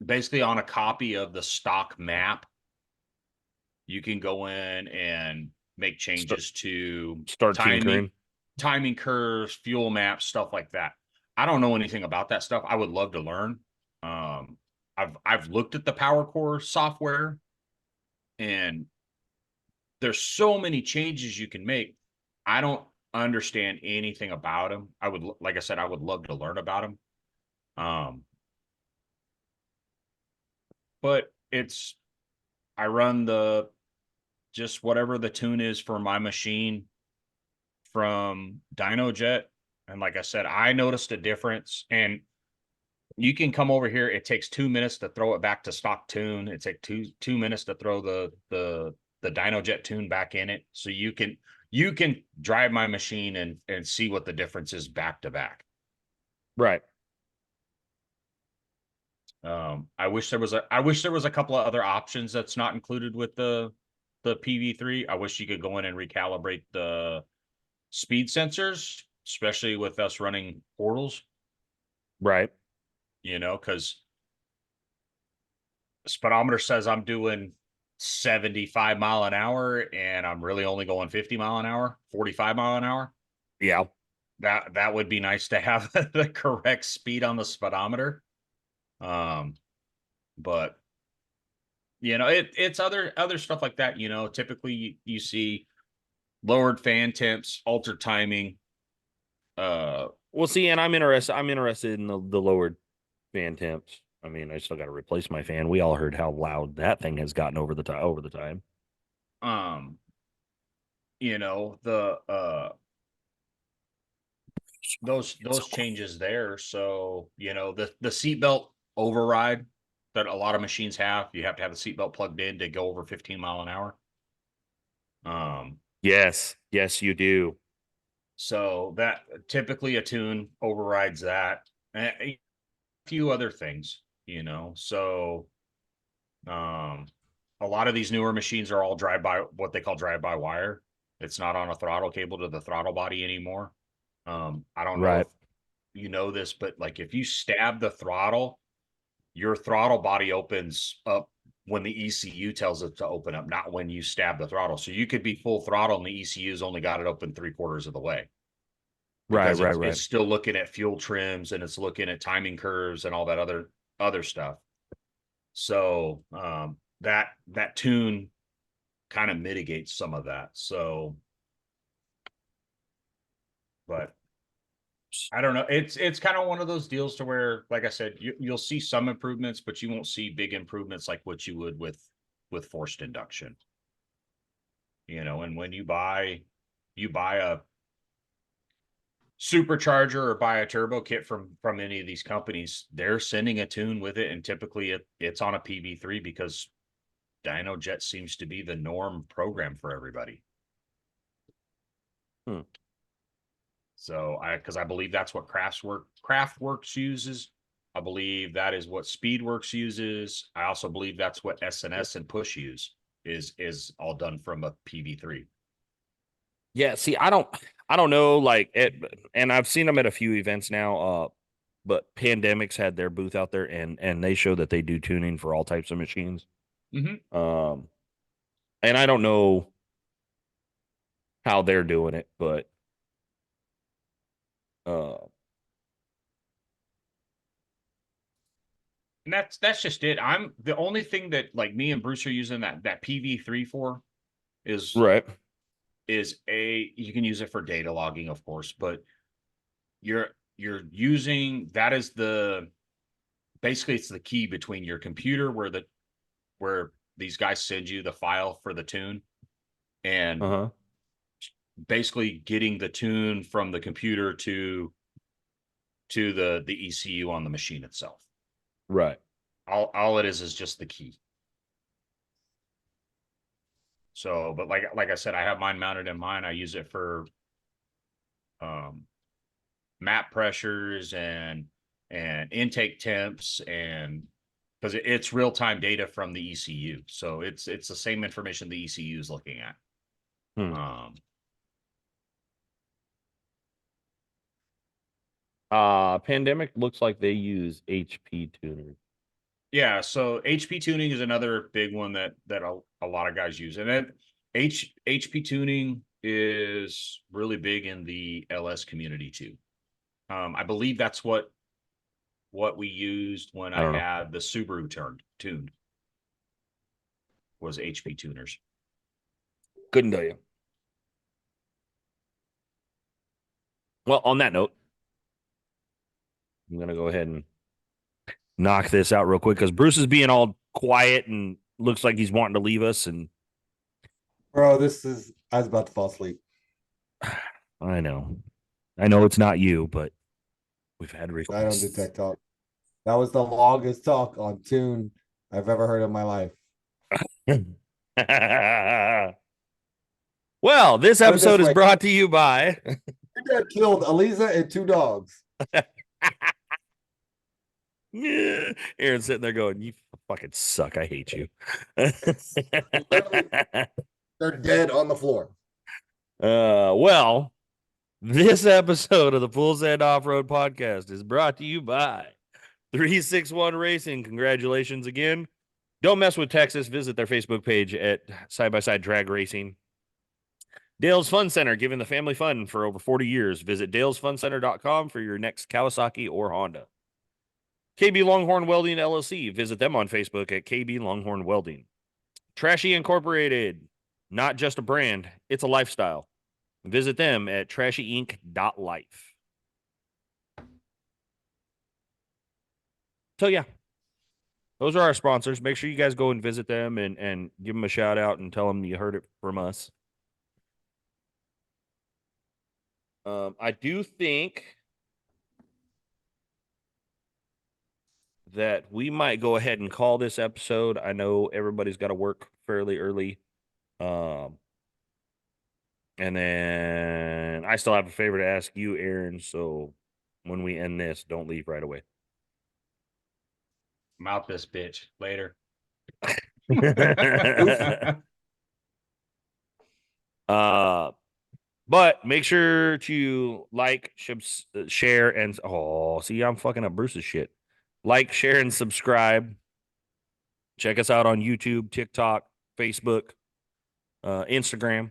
basically on a copy of the stock map, you can go in and make changes to Start timing, tinkering. timing curves, fuel maps, stuff like that. I don't know anything about that stuff. I would love to learn. Um, I've looked at the Power Core software, and there's so many changes you can make. I don't understand anything about them. Like I said, I would love to learn about them. Um, but I run just whatever the tune is for my machine from DynoJet. And like I said, I noticed a difference. And you can come over here. It takes 2 minutes to throw it back to stock tune. It takes two minutes to throw the DynoJet tune back in it. So you can drive my machine and see what the difference is back to back. Right. I wish there was a couple of other options that's not included with the PV3. I wish you could go in and recalibrate the speed sensors, especially with us running portals, Right. because speedometer says I'm doing 75 mile an hour and I'm really only going 50 mile an hour, 45 mile an hour. Yeah. That would be nice to have the correct speed on the speedometer. But it's other stuff like that. Typically you see lowered fan temps, altered timing. Well, see, and I'm interested in the lowered fan temps. I mean, I still got to replace my fan. We all heard how loud that thing has gotten over the time. um, the those changes there. So, the seatbelt override that a lot of machines have, you have to have the seatbelt plugged in to go over 15 mile an hour. Yes, yes, you do. So that typically a tune overrides that. And a few other things, So, a lot of these newer machines are all what they call drive by wire. It's not on a throttle cable to the throttle body anymore. I don't know Right. if you know this, but like if you stab the throttle, your throttle body opens up when the ECU tells it to open up, not when you stab the throttle. So you could be full throttle and the ECU's only got it open 3/4 of the way Right, because right, it's right. still looking at fuel trims and it's looking at timing curves and all that other stuff. So that tune kind of mitigates some of that. So, but I don't know. It's kind of one of those deals to where, like I said, you'll see some improvements, but you won't see big improvements like what you would with forced induction. And when you buy a supercharger or buy a turbo kit from any of these companies, they're sending a tune with it, and typically it's on a PV3 because DynoJet seems to be the norm program for everybody. Hmm. So because I believe that's what Craftworks uses. I believe that is what Speedworks uses. I also believe that's what SNS and Push use is all done from a PV3. Yeah, see, I don't know, like it, and I've seen them at a few events now. But Pandemics had their booth out there, and they show that they do tuning for all types of machines. Mm-hmm. And I don't know how they're doing it, but uh, And that's just it. I'm the only thing that like me and Bruce are using that PV3 for is Right. you can use it for data logging, of course, but you're using that as the basically it's the key between your computer where these guys send you the file for the tune and Uh-huh. basically getting the tune from the computer to the ECU on the machine itself. Right. All it is just the key. So, but like I said, I have mine mounted in mine. I use it for map pressures and intake temps and because it's real time data from the ECU. So it's the same information the ECU is looking at. Pandemic looks like they use HP tuners. Yeah, so HP tuning is another big one that a lot of guys use, and then HP tuning is really big in the LS community too. I believe that's what we used when I I don't know. had the Subaru tuned was HP tuners. Couldn't tell you. Well, on that note, I'm gonna go ahead and knock this out real quick because Bruce is being all quiet and looks like he's wanting to leave us. And Bro, I was about to fall asleep. I know it's not you, but we've had requests. I don't do tech talk. That was the longest talk on tune I've ever heard in my life. Well, this episode is brought to you by. Your dad killed Aliza and 2 dogs. Aaron's sitting there going, "You fucking suck. I hate you." They're dead on the floor. Well, this episode of the Full Send Off-Road Podcast is brought to you by 361 Racing. Congratulations again. Don't mess with Texas. Visit their Facebook page at Side by Side Drag Racing. Dale's Fun Center, giving the family fun for over 40 years. Visit dalesfuncenter.com for your next Kawasaki or Honda. KB Longhorn Welding LLC. Visit them on Facebook at KB Longhorn Welding. Trashy Incorporated. Not just a brand, it's a lifestyle. Visit them at trashyinc.life. So, yeah. Those are our sponsors. Make sure you guys go and visit them and give them a shout out and tell them you heard it from us. I do think that we might go ahead and call this episode. I know everybody's got to work fairly early. And then I still have a favor to ask you, Aaron. So when we end this, don't leave right away. Mouth this bitch later. But make sure to like, share, and see, I'm fucking up Bruce's shit. Like, share, and subscribe. Check us out on YouTube, TikTok, Facebook, Instagram,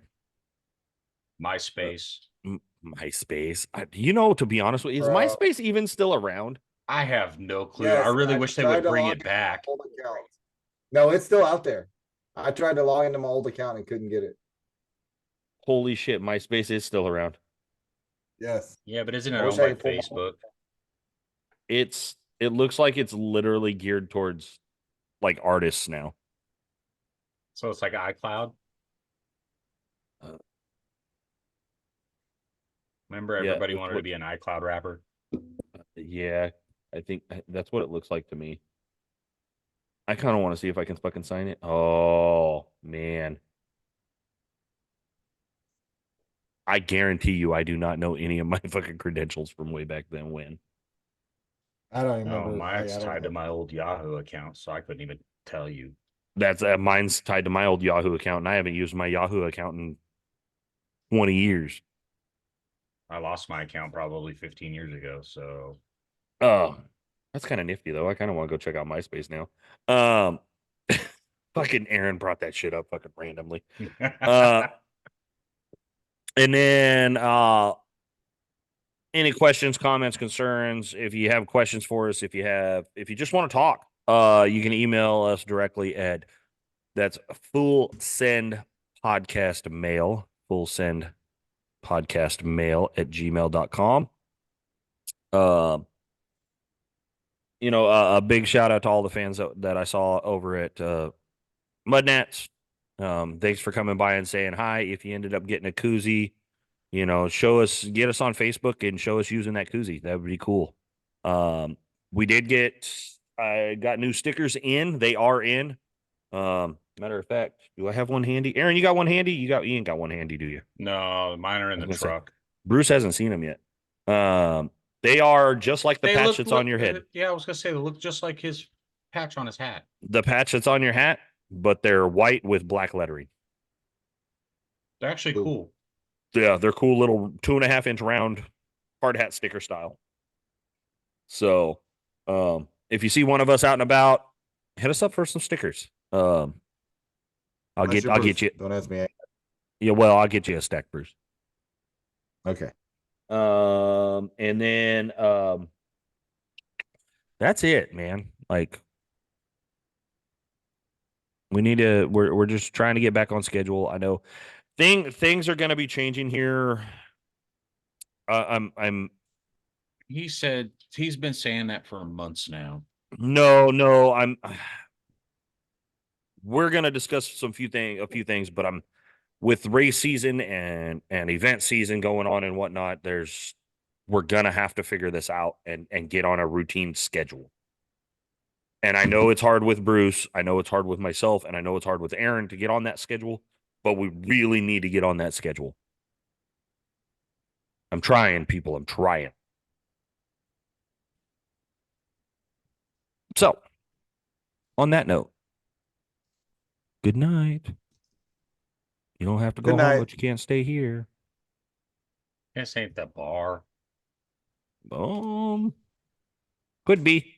MySpace. MySpace. To be honest with you, is MySpace even still around? I have no clue. Yes, I really wish they would bring it back. No, it's still out there. I tried to log into my old account and couldn't get it. Holy shit, MySpace is still around. Yes. Yeah, but isn't it owned by Facebook? It looks like it's literally geared towards like artists now. So it's like iCloud. Remember, everybody wanted to be an iCloud rapper. Yeah, I think that's what it looks like to me. I kind of want to see if I can fucking sign it. Oh man, I guarantee you, I do not know any of my fucking credentials from way back then. When I don't remember. Oh, mine's tied to my old Yahoo account, so I couldn't even tell you. That's mine's tied to my old Yahoo account, and I haven't used my Yahoo account in 20 years. I lost my account probably 15 years ago, so. Oh, that's kind of nifty, though. I kind of want to go check out MySpace now. Fucking Aaron brought that shit up fucking randomly. And then any questions, comments, concerns, if you have questions for us, if you just want to talk, You can email us directly at that's full send podcast mail, full send podcast mail at gmail.com. A big shout out to all the fans that I saw over at Mudnats. Thanks for coming by and saying hi. If you ended up getting a koozie, get us on Facebook and show us using that koozie. That would be cool. I got new stickers in. They are in. Matter of fact, do I have one handy? Aaron, you got one handy? You ain't got one handy, do you? No, mine are in the truck. Bruce hasn't seen them yet. They are just like the patch that's on your head. Yeah, I was gonna say they look just like his patch on his hat. The patch that's on your hat, but they're white with black lettering. They're actually cool. Yeah, they're cool little 2.5-inch round hard hat sticker style. So, if you see one of us out and about, hit us up for some stickers. I'll get you. Don't ask me. Yeah, well, I'll get you a stack, Bruce. Okay. And then that's it, man. Like we're just trying to get back on schedule. I know things are going to be changing here. He said he's been saying that for months now. No, we're going to discuss a few things, but I'm with race season and event season going on and whatnot. We're going to have to figure this out and get on a routine schedule. And I know it's hard with Bruce. I know it's hard with myself. And I know it's hard with Aaron to get on that schedule. But we really need to get on that schedule. I'm trying, people. I'm trying. So, on that note, good night. You don't have to go home, but you can't stay here. This ain't the bar. Could be.